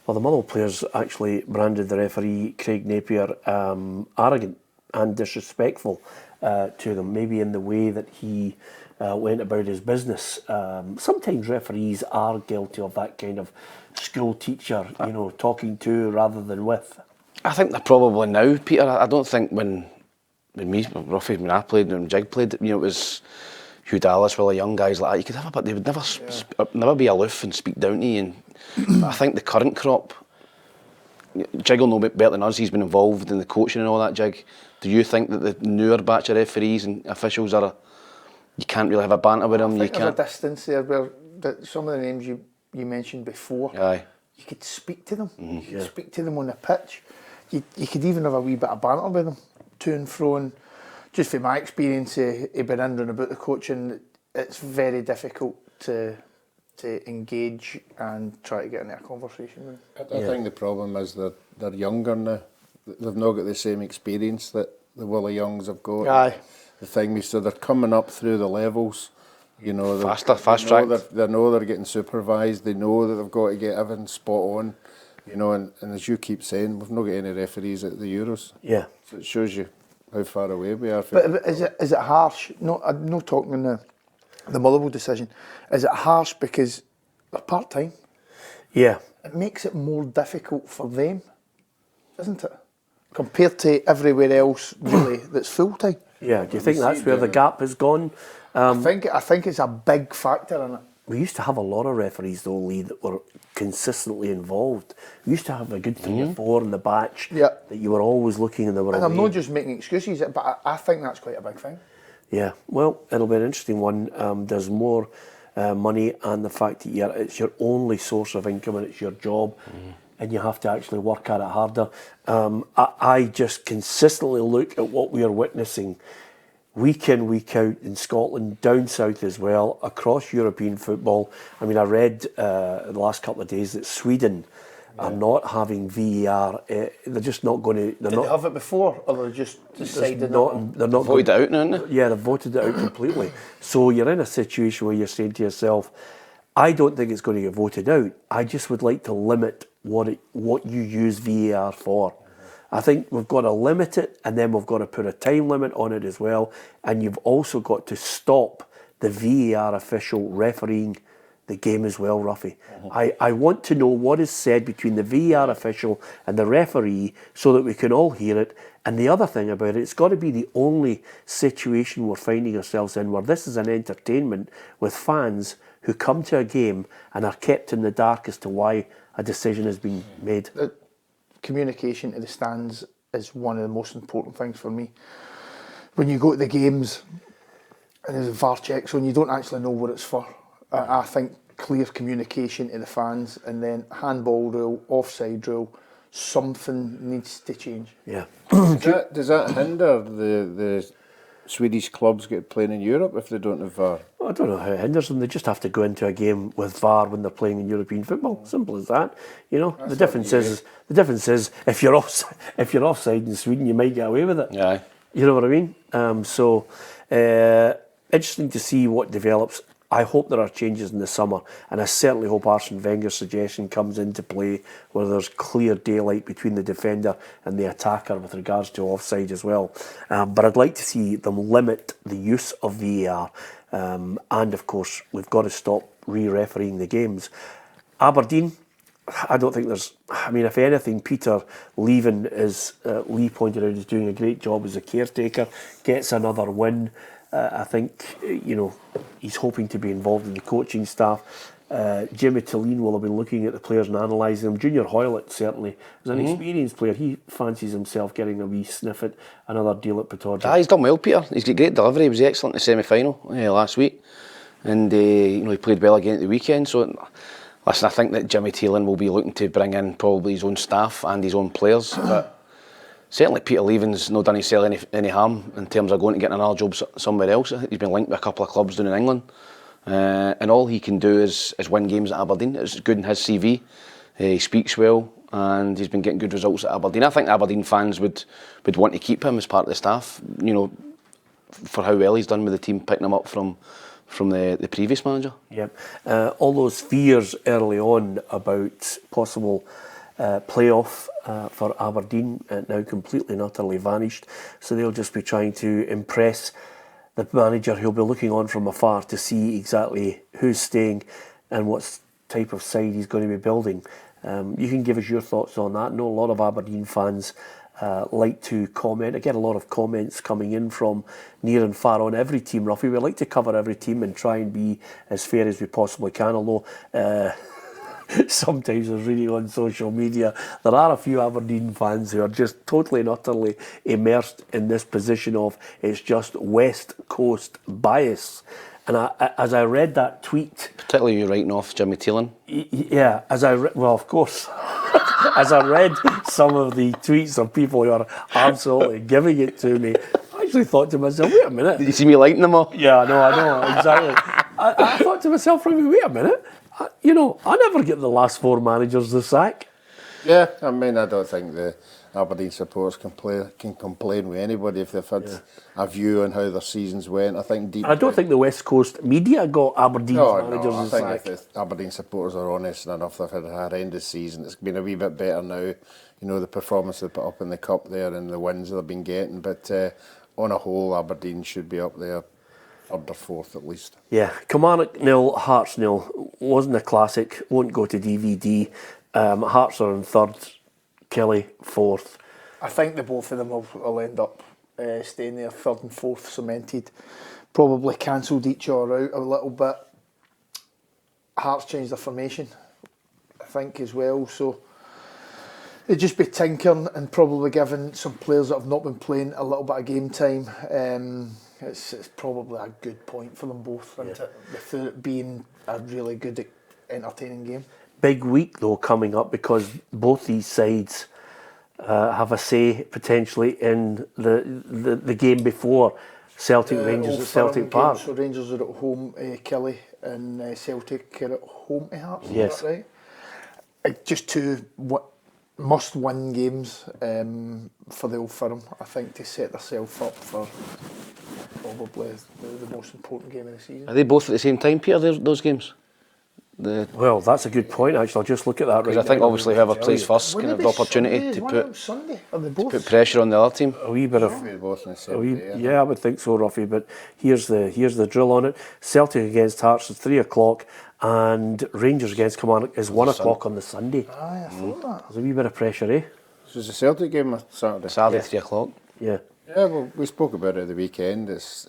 Well, the Motherwell players actually branded the referee Craig Napier arrogant and disrespectful to them, maybe in the way that he went about his business. Sometimes referees are guilty of that kind of school teacher, talking to rather than with. I think they're probably now, Peter. I don't think when Ruffy, when I played, when Jig played, it was Hugh Dallas, well, young guys like that. You could have a, but they would never be aloof and speak down to you. And I think the current crop, Jig will know better than us. He's been involved in the coaching and all that. Jig, do you think that the newer batch of referees and officials you can't really have a banter with them? I think there's a distance there where some of the names you mentioned before, you could speak to them. You could speak to them on the pitch. You could even have a wee bit of banter with them, to and fro. And just from my experience of been in and about the coaching, it's very difficult to engage and try to get into a conversation with them. I think the problem is that they're younger now. They've not got the same experience that the Willie Youngs have got. Aye. The thing, so they're coming up through the levels. Fast track. They know they're getting supervised. They know that they've got to get everything spot on. And as you keep saying, we've not got any referees at the Euros. Yeah. So it shows you how far away we are. But is it harsh? No, I'm not talking in the Motherwell decision. Is it harsh because they're part-time? Yeah. It makes it more difficult for them, isn't it? Compared to everywhere else, really, that's full-time. Yeah. Do you think that's where the gap has gone? I think it's a big factor in it. We used to have a lot of referees, though, Lee, that were consistently involved. We used to have a good 3 or 4 in the batch that you were always looking and they were And away. I'm not just making excuses, but I think that's quite a big thing. Yeah, well, it'll be an interesting one. There's more money, and the fact that it's your only source of income and it's your job, and you have to actually work at it harder. I just consistently look at what we are witnessing week in, week out in Scotland, down south as well, across European football. I mean, I read the last couple of days that Sweden are not having VAR. They're just not going to. Did they have it before, or they're just decided not? They're not voted it out now, isn't it? Yeah, they've voted it out completely. So you're in a situation where you're saying to yourself, I don't think it's going to get voted out. I just would like to limit what you use VAR for. I think we've got to limit it, and then we've got to put a time limit on it as well. And you've also got to stop the VAR official refereeing the game as well, Ruffy. I want to know what is said between the VAR official and the referee so that we can all hear it. And the other thing about it, it's got to be the only situation we're finding ourselves in where this is an entertainment with fans who come to a game and are kept in the dark as to why a decision has been made. Communication to the stands is one of the most important things for me. When you go to the games and there's a VAR check, so you don't actually know what it's for. I think clear communication to the fans, and then handball rule, offside rule, something needs to change. Yeah. Does that hinder the Swedish clubs get playing in Europe if they don't have VAR? I don't know how it hinders them. They just have to go into a game with VAR when they're playing in European football. Simple as that. You know, the difference is if you're offside in Sweden, you might get away with it. Yeah. You know what I mean? So interesting to see what develops. I hope there are changes in the summer, and I certainly hope Arsene Wenger's suggestion comes into play where there's clear daylight between the defender and the attacker with regards to offside as well. But I'd like to see them limit the use of VAR, and of course we've got to stop re-refereeing the games. Aberdeen, I don't think there's... I mean, if anything, Peter leaving, as Lee pointed out, is doing a great job as a caretaker, gets another win. I think, you know, he's hoping to be involved in the coaching staff. Jimmy Tillene will have been looking at the players and analysing them. Junior Hoylett, certainly, is an experienced player. He fancies himself getting a wee sniff at another deal at Pittodrie. He's done well, Peter. He's got great delivery. He was excellent in the semi-final last week. And, you know, he played well again at the weekend. So, listen, I think that Jimmy Tillene will be looking to bring in probably his own staff and his own players. But certainly Peter Leaving's not done himself any harm in terms of going to get another job somewhere else. He's been linked with a couple of clubs down in England. And all he can do is win games at Aberdeen. It's good in his CV. He speaks well and he's been getting good results at Aberdeen. I think Aberdeen fans would want to keep him as part of the staff, you know, for how well he's done with the team, picking him up from the previous manager. Yeah. All those fears early on about possible playoff for Aberdeen now completely and utterly vanished. So they'll just be trying to impress the manager who'll be looking on from afar to see exactly who's staying and what type of side he's going to be building. You can give us your thoughts on that. I know a lot of Aberdeen fans like to comment. I get a lot of comments coming in from near and far on every team, Ruffy. We like to cover every team and try and be as fair as we possibly can, although sometimes I was reading on social media there are a few Aberdeen fans who are just totally and utterly immersed in this position of it's just West Coast bias. And as I read that tweet, particularly you writing off Jimmy Tillene. Yeah, well, of course. As I read some of the tweets of people who are absolutely giving it to me, I actually thought to myself, wait a minute. Did you see me liking them all? Yeah, I know, exactly. I thought to myself, wait a minute. You know, I never get the last four managers the sack. Yeah, I mean, I don't think the Aberdeen supporters can complain with anybody if they've had a view on how their seasons went. I think I don't think the West Coast media got Aberdeen's managers the sack. I think if the Aberdeen supporters are honest enough, they've had a horrendous season. It's been a wee bit better now. You know, the performance they put up in the Cup there and the wins they've been getting. But on a whole, Aberdeen should be up there. Third or fourth at least. Yeah, Kilmarnock 0, Hearts 0. Wasn't a classic, won't go to DVD. Hearts are in third, Kelly fourth. I think the both of them will end up staying there, third and fourth cemented. Probably cancelled each other out a little bit. Hearts changed their formation, I think, as well. So it'd just be tinkering and probably giving some players that have not been playing a little bit of game time. It's probably a good point for them both, isn't it? With it being a really good, entertaining game. Big week though coming up because both these sides have a say potentially in the game before Celtic Rangers at Celtic Park. So Rangers are at home, Kelly, and Celtic are at home to Hearts. Yes. Is that right? Just two must-win games for the Old Firm, I think, to set themselves up for probably the most important game of the season. Are they both at the same time, Peter, those games? Well, that's a good point, actually. I'll just look at that right Because I think now. obviously whoever Tell plays you. first can have the opportunity to put Sunday. Are they both? put pressure on the other team. A wee bit of... We're both in the a same wee- day, yeah, I would think so, Ruffy, but here's the drill on it. Celtic against Hearts is 3 o'clock and Rangers against Kilmarnock is 1 o'clock on the Sunday. Aye, I thought that. There's a wee bit of pressure, eh? So it's a Celtic game on Saturday. Saturday, 3 o'clock. Yeah. Yeah, well, we spoke about it at the weekend. It's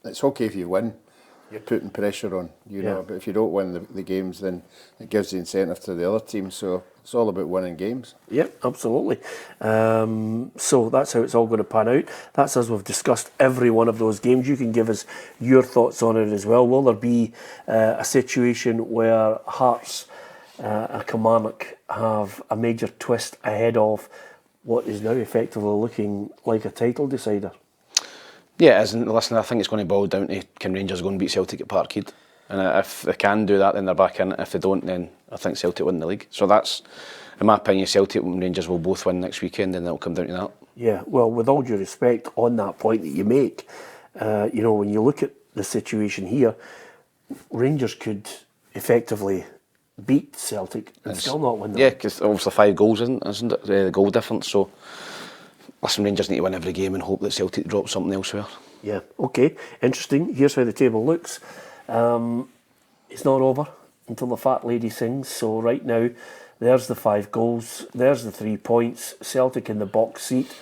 okay if you win. You're putting pressure on, you know. But if you don't win the games, then it gives the incentive to the other team. So it's all about winning games. Yep, absolutely. So that's how it's all going to pan out. That's as we've discussed every one of those games. You can give us your thoughts on it as well. Will there be a situation where Hearts and Kilmarnock have a major twist ahead of what is now effectively looking like a title decider? Yeah, it is. And listen, I think it's going to boil down to can Rangers go and beat Celtic at Parkhead. And if they can do that, then they're back in it. If they don't, then I think Celtic win the league. So that's, in my opinion, Celtic and Rangers will both win next weekend, and it'll come down to that. Yeah, well, with all due respect on that point that you make, you know, when you look at the situation here, Rangers could effectively beat Celtic and still not win the Yeah, league. because obviously 5 goals, isn't it? The goal difference. So, listen, Rangers need to win every game and hope that Celtic drop something elsewhere. Yeah, okay, interesting. Here's how the table looks. It's not over until the fat lady sings. So right now, there's the 5 goals, there's the 3 points, Celtic in the box seat.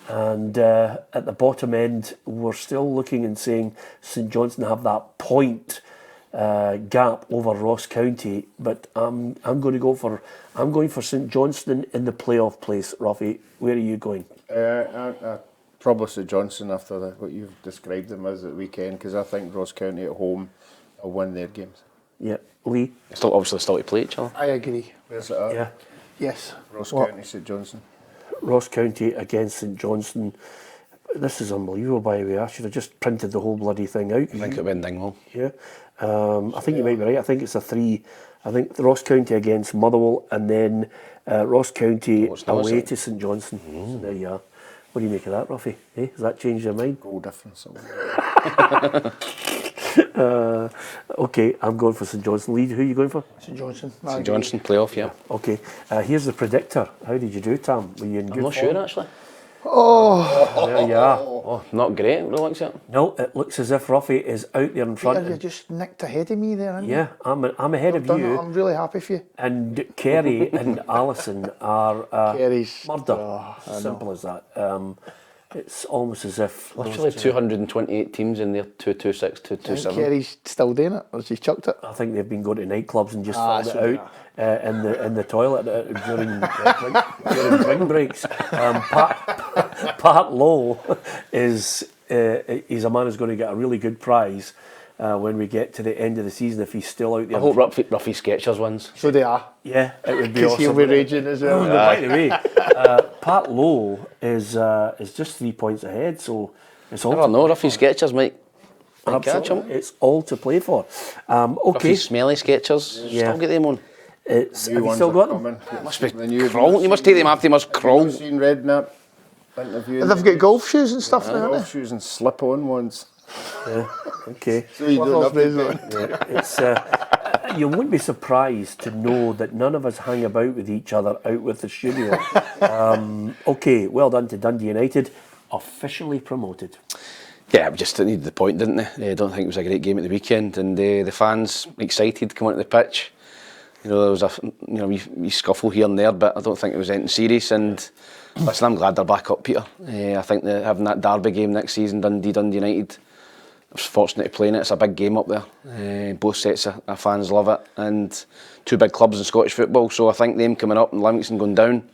And at the bottom end, we're still looking and saying St Johnstone have that point gap over Ross County, but I'm going for St Johnstone in the playoff place. Ruffy, where are you going? Probably St Johnstone after what you've described them as at the weekend, because I think Ross County at home will win their games. Yeah, Lee. Still, obviously, still to play each other. I agree. Where's it at? Yeah, Yes. Ross What? County, St Johnstone. Ross County against St Johnstone. This is unbelievable, by the way. I should have just printed the whole bloody thing out. I think it'll win Dingwall. Yeah, I think you might be right. I think it's a 3. I think the Ross County against Motherwell, and then Ross County away to St Johnstone. So there you are. What do you make of that, Ruffy? Has that changed your mind? Goal difference. Okay, I'm going for St Johnstone. Lee, who are you going for? St Johnstone. St Johnstone playoff, yeah. Okay, here's the predictor. How did you do, Tam? Were you in good I'm not form? sure, actually. Oh, There you are. Oh, not great, what looks it. No, it looks as if Ruffy is out there in front. Peter, you just nicked ahead of me there, haven't you? Yeah, I'm ahead of Done it. you. I'm really happy for you. And Kerry and Alison are Kerry's murder. I Simple as that. It's almost as if Literally 228 teams in there, 226, I think 227. Kerry's still doing it, or has he chucked it? I think they've been going to nightclubs and just Ah, found so it out in the toilet during drink breaks. Pat Lowe is he's a man who's going to get a really good prize when we get to the end of the season if he's still out there. I hope Ruffy Sketchers wins. So they are. Yeah, it would be Because awesome. he'll be raging as well. By the way, Pat Lowe is just 3 points ahead, so it's all. Never know, Ruffy Sketchers might catch him. Absolutely, it's all to play for. Okay, Ruffy Smelly Sketchers, Yeah. still get them on. have New you ones still are got them? coming. Must be The new- crawling, you must take them after you must crawl. Have you seen Redknapp interview? They've got golf shoes and stuff now, haven't golf shoes and slip-on ones. Okay. So you don't have to they? It's you won't be surprised to know that none of us hang about with each other out with the studio. Okay, well done to Dundee United, officially promoted. Yeah, we just needed the point, didn't they? I don't think it was a great game at the weekend, and the fans excited coming onto the pitch. You know, there was a wee scuffle here and there, but I don't think it was anything serious. And listen, I'm glad they're back up, Peter. I think that having that derby game next season, Dundee United, I was fortunate to play in it. It's a big game up there. Both sets of fans love it, and 2 big clubs in Scottish football. So I think them coming up and Livingston going down,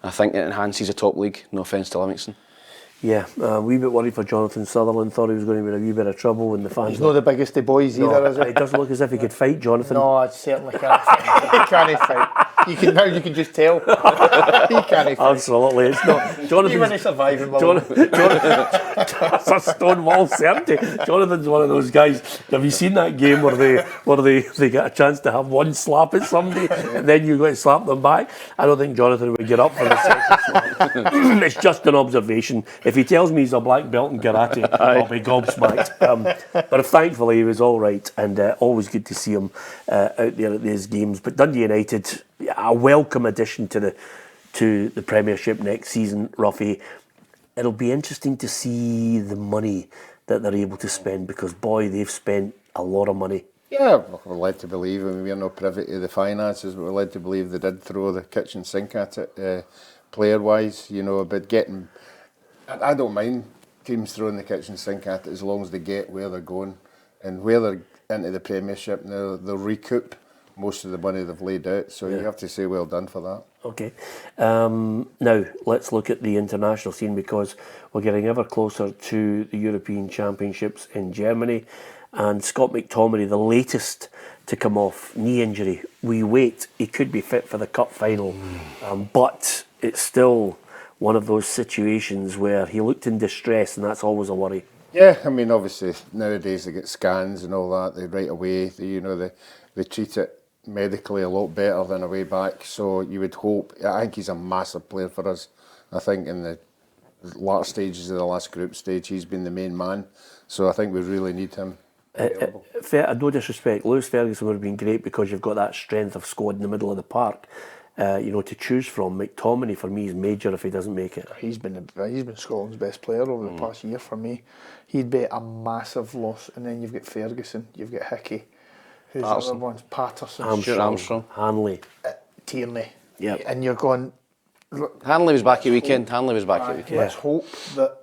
I think it enhances the top league. No offence to Livingston. Yeah, a wee bit worried for Jonathan Sutherland. Thought he was going to be in a wee bit of trouble when the fans. He's not the biggest of boys either, is it he? doesn't look as if he could fight, Jonathan. No, I certainly can't. He can't fight. You can just tell. He can't fight. Absolutely, it's not. Even Jonathan's a surviving that's a stone wall certainty. Jonathan's one of those guys. Have you seen that game where they get a chance to have one slap at somebody and then you go to slap them back? I don't think Jonathan would get up for the second slap. It's just an observation. if he tells me he's a black belt in karate, I'll be gobsmacked. But thankfully he was all right, and always good to see him out there at these games. But Dundee United, a welcome addition to the Premiership next season, Ruffy. It'll be interesting to see the money that they're able to spend, because boy, they've spent a lot of money. Yeah, we're led to believe, I mean, we're not privy to the finances, but we're led to believe they did throw the kitchen sink at it, player-wise, you know, about getting... I don't mind teams throwing the kitchen sink at it as long as they get where they're going, and where they're into the Premiership now, they'll recoup most of the money they've laid out, so you have to say well done for that. Okay. Now, let's look at the international scene, because we're getting ever closer to the European Championships in Germany, and Scott McTominay, the latest to come off knee injury. We wait, he could be fit for the cup final, but it's still one of those situations where he looked in distress, and that's always a worry. Yeah, I mean, obviously nowadays they get scans and all that. They right away, they treat it medically a lot better than a way back. So you would hope. I think he's a massive player for us. I think in the latter stages of the last group stage, he's been the main man. So I think we really need him. No disrespect, Lewis Ferguson would have been great, because you've got that strength of squad in the middle of the park. To choose from. McTominay for me is major if he doesn't make it. He's been Scotland's best player over the past year for me. He'd be a massive loss, and then you've got Ferguson, you've got Hickey, who's the other ones? Patterson, Armstrong, Hanley, Tierney. Yeah, and you're going. Hanley was back at weekend. Let's hope that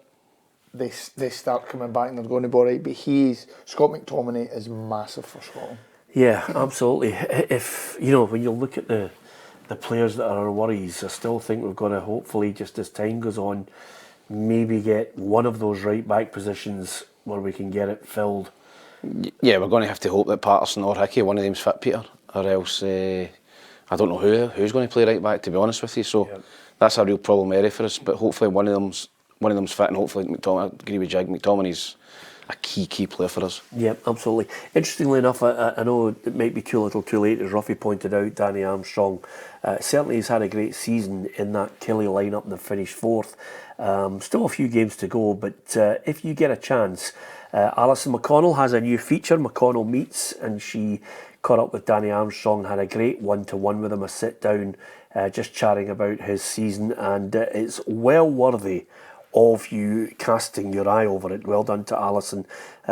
they start coming back and they're going to be all right. But Scott McTominay is massive for Scotland. Yeah, absolutely. If when you look at the players that are our worries, I still think we've got to hopefully, just as time goes on, maybe get one of those right back positions where we can get it filled. Yeah, we're going to have to hope that Patterson or Hickey, one of them's fit, Peter, or else I don't know who's going to play right back, to be honest with you. So that's a real problem area for us. But hopefully one of them's fit, and hopefully McTominay. I agree with Jag. McTominay's a key player for us. Yeah, absolutely. Interestingly enough, I know it might be too little too late, as Ruffy pointed out, Danny Armstrong. Certainly he's had a great season in that Kelly lineup and they've finished fourth. Still a few games to go, but if you get a chance, Alison McConnell has a new feature, McConnell Meets, and she caught up with Danny Armstrong, had a great one-to-one with him, a sit-down, just chatting about his season, and it's well worthy of you casting your eye over it. Well done to Alison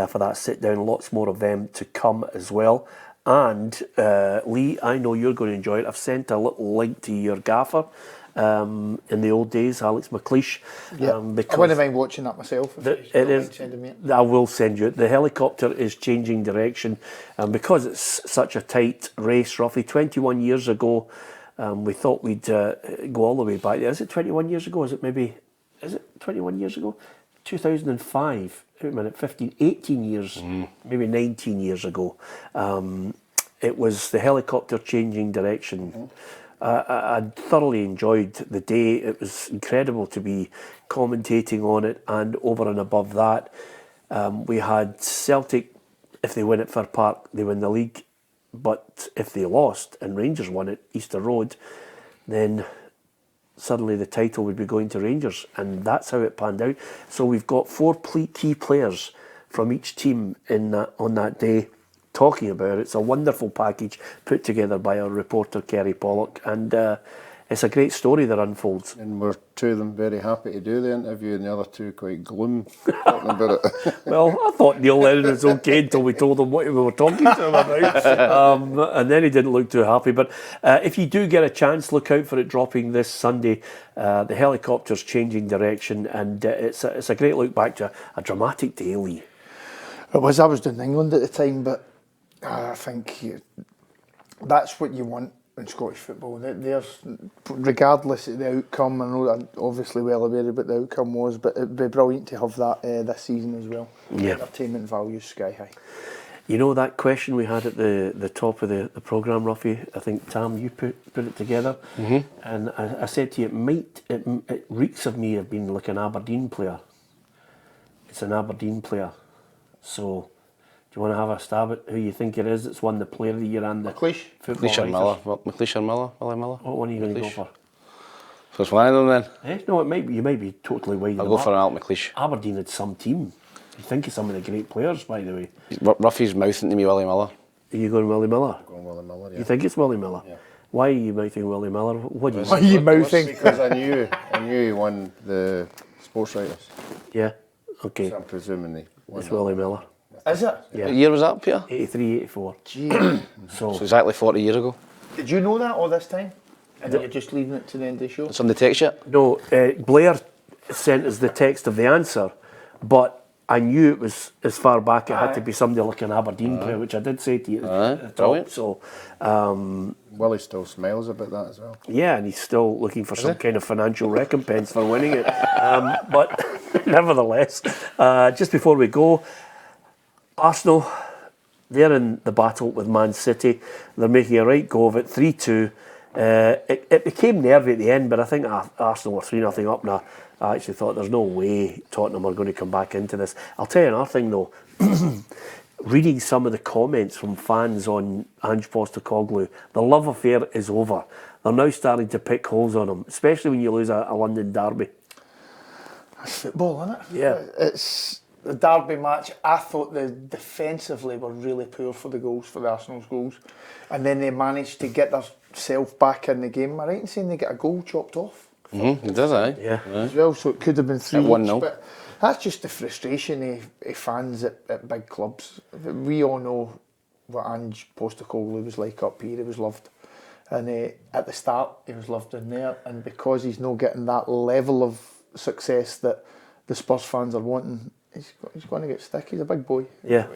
for that sit down. Lots more of them to come as well. And Lee, I know you're going to enjoy it. I've sent a little link to your gaffer in the old days, Alex McLeish. I wouldn't mind watching that myself. I will send you it. The helicopter is changing direction, because it's such a tight race. Roughly 21 years ago, we thought we'd go all the way back there. Is it 21 years ago? Is it 21 years ago? 2005. Wait a minute, 18 years, maybe 19 years ago. It was the helicopter changing direction. I thoroughly enjoyed the day. It was incredible to be commentating on it, and over and above that, we had Celtic. If they win at Fir Park, they win the league. But if they lost and Rangers won at Easter Road, then suddenly the title would be going to Rangers, and that's how it panned out. So we've got four key players from each team on that day talking about it. It's a wonderful package put together by our reporter Kerry Pollock, and it's a great story that unfolds. And we're two of them very happy to do the interview, and the other two quite gloom talking about it. Well, I thought Neil Lennon was okay until we told him what we were talking to him about, and then he didn't look too happy. But if you do get a chance, look out for it dropping this Sunday. The helicopter's changing direction, and it's a great look back to a dramatic day, Lee. It was. I was doing England at the time, but I think that's what you want in Scottish football. There's, regardless of the outcome, I know I'm obviously well aware of what the outcome was, but it'd be brilliant to have that this season as well. Yeah. Entertainment value sky high. You know that question we had at the top of the programme, Ruffy? I think, Tam, you put it together. Mm-hmm. And I said to you, it reeks of me of being like an Aberdeen player. It's an Aberdeen player. So, do you want to have a stab at who you think it is that's won the Player of the Year and the McLeish? Football McLeish or Miller? McLeish or Miller? Willie Miller? What one are you going to go for? So it's one of them then. No, you might be totally wide. I'll go for an Alt McLeish. Aberdeen had some team. You think of some of the great players, by the way. Ruffy's mouthing to me Willie Miller. Are you going Willie Miller? Going Willie Miller, yeah. You think it's Willie Miller? Yeah. Why are you mouthing Willie Miller? What do you Why are you mouthing? Because I knew he won the sports writers. Yeah, okay. So I'm presuming he won. It's Willie Miller. Is it? Yeah. What year was that, Peter? 83, 84. Gee. So exactly 40 years ago. Did you know that all this time? And you're just leaving it to the end of the show? Somebody text you? No, Blair sent us the text of the answer, but I knew it was as far back it had to be somebody like an Aberdeen player, which I did say to you at the top. Brilliant. So, Willie still smiles about that as well. yeah, and he's still looking for some kind of financial recompense for winning it. But nevertheless, just before we go, Arsenal, they're in the battle with Man City. They're making a right go of it, 3-2. It became nervy at the end, but I think Arsenal were 3-0 up now. I actually thought there's no way Tottenham are going to come back into this. I'll tell you another thing though. Reading some of the comments from fans on Ange Postecoglou, the love affair is over. They're now starting to pick holes on him, especially when you lose a London derby. That's football, isn't it? Yeah. It's the derby match. I thought the defensively were really poor for the goals, for the Arsenal's goals. And then they managed to get themselves back in the game. Am I right in saying they get a goal chopped off? It does, aye. Yeah. As well, so it could have been 3 1-0. But that's just the frustration of fans at big clubs. We all know what Ange Postecoglou was like up here. He was loved. And at the start, he was loved in there. And because he's not getting that level of success that the Spurs fans are wanting, he's going to get stick. He's a big boy. Yeah,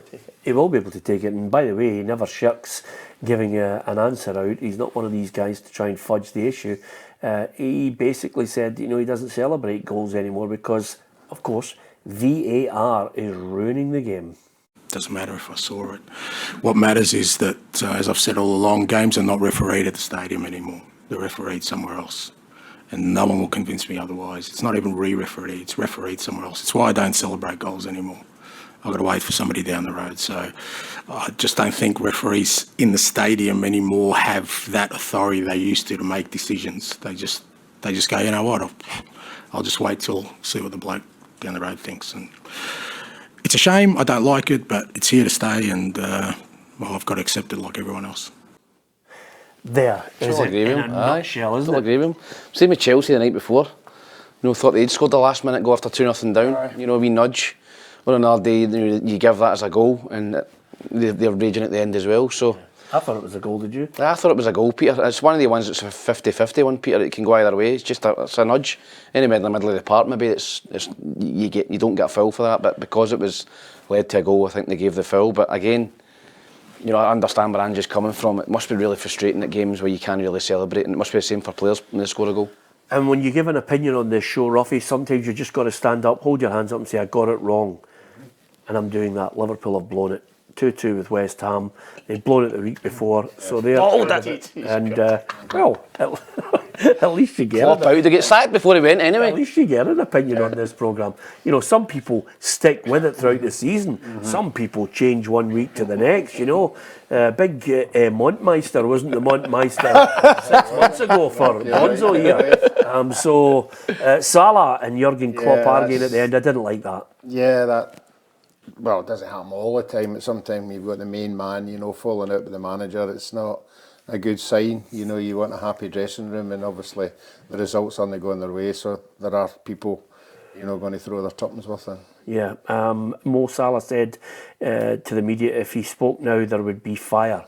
he will be able to take it. And by the way, he never shirks giving an answer out. He's not one of these guys to try and fudge the issue. He basically said, he doesn't celebrate goals anymore because, of course, VAR is ruining the game. Doesn't matter if I saw it. What matters is that, as I've said all along, games are not refereed at the stadium anymore. They're refereed somewhere else. And no one will convince me otherwise. It's not even re-refereed, it's refereed somewhere else. It's why I don't celebrate goals anymore. I've got to wait for somebody down the road. So I just don't think referees in the stadium anymore have that authority they used to make decisions. They just go, you know what, I'll just wait till see what the bloke down the road thinks. And it's a shame, I don't like it, but it's here to stay, and I've got to accept it like everyone else. There is Still it agree with in a him. nutshell, isn't Still it? agree with him. Same with Chelsea the night before. Thought they'd scored the last minute goal after 2-0 down. A wee nudge. Or another day, you give that as a goal, and they're raging at the end as well. So I thought it was a goal, did you? I thought it was a goal, Peter. It's one of the ones that's a 50-50 one, Peter. It can go either way. It's just it's a nudge. Anyway, in the middle of the park, maybe you don't get a foul for that. But because it was led to a goal, I think they gave the foul. But again, I understand where Ange's coming from. It must be really frustrating at games where you can't really celebrate, and it must be the same for players when they score a goal. And when you give an opinion on this show, Ruffy, sometimes you just got to stand up, hold your hands up and say, I got it wrong. And I'm doing that. Liverpool have blown it. 2-2 with West Ham. They'd blown it the week before, so they're and well, at least you get Flop out to get sacked before he went anyway. At least you get an opinion on this programme. Some people stick with it throughout the season. Some people change one week to the next. Big Montmeister wasn't the Montmeister 6 months ago for Bonzo here. So Salah and Jurgen Klopp arguing at the end. I didn't like that. Yeah, well, it doesn't happen all the time. But sometimes you've got the main man, falling out with the manager. It's not a good sign. You want a happy dressing room, and obviously the results aren't going their way. So there are people, going to throw their tuppence with them. Yeah. Mo Salah said to the media, if he spoke now, there would be fire.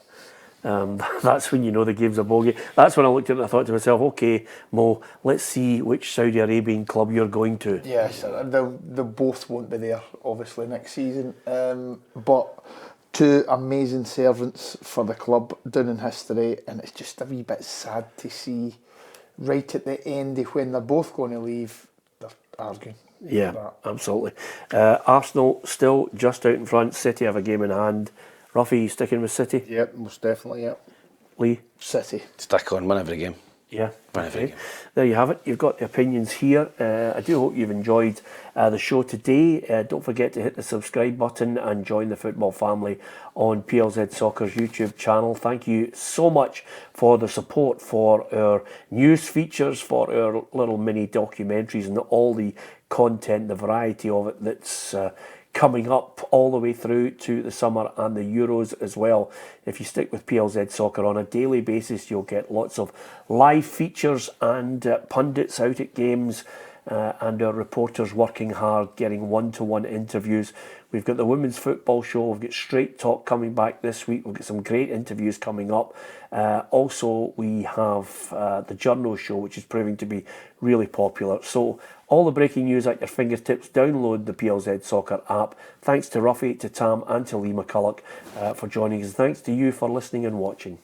That's when the game's a bogey. That's when I looked at it and I thought to myself, okay, Mo, let's see which Saudi Arabian club you're going to. Yes, they both won't be there, obviously, next season. But two amazing servants for the club down in history, and it's just a wee bit sad to see right at the end of when they're both going to leave, they're arguing. Yeah, absolutely. Arsenal still just out in front. City have a game in hand. Ruffy, sticking with City? Yep, most definitely, yep. Lee? City. Stick on, win every game. Yeah, Whenever okay. you can. There you have it. You've got the opinions here. I do hope you've enjoyed the show today. Don't forget to hit the subscribe button and join the football family on PLZ Soccer's YouTube channel. Thank you so much for the support for our news features, for our little mini documentaries and all the content, the variety of it that's coming up all the way through to the summer and the Euros as well. If you stick with PLZ Soccer on a daily basis, you'll get lots of live features and pundits out at games and our reporters working hard, getting one-to-one interviews. We've got the Women's Football Show, we've got Straight Talk coming back this week, we've got some great interviews coming up. Also, we have the Journal Show, which is proving to be really popular. So, all the breaking news at your fingertips. Download the PLZ Soccer app. Thanks to Ruffy, to Tam and to Lee McCulloch for joining us. Thanks to you for listening and watching.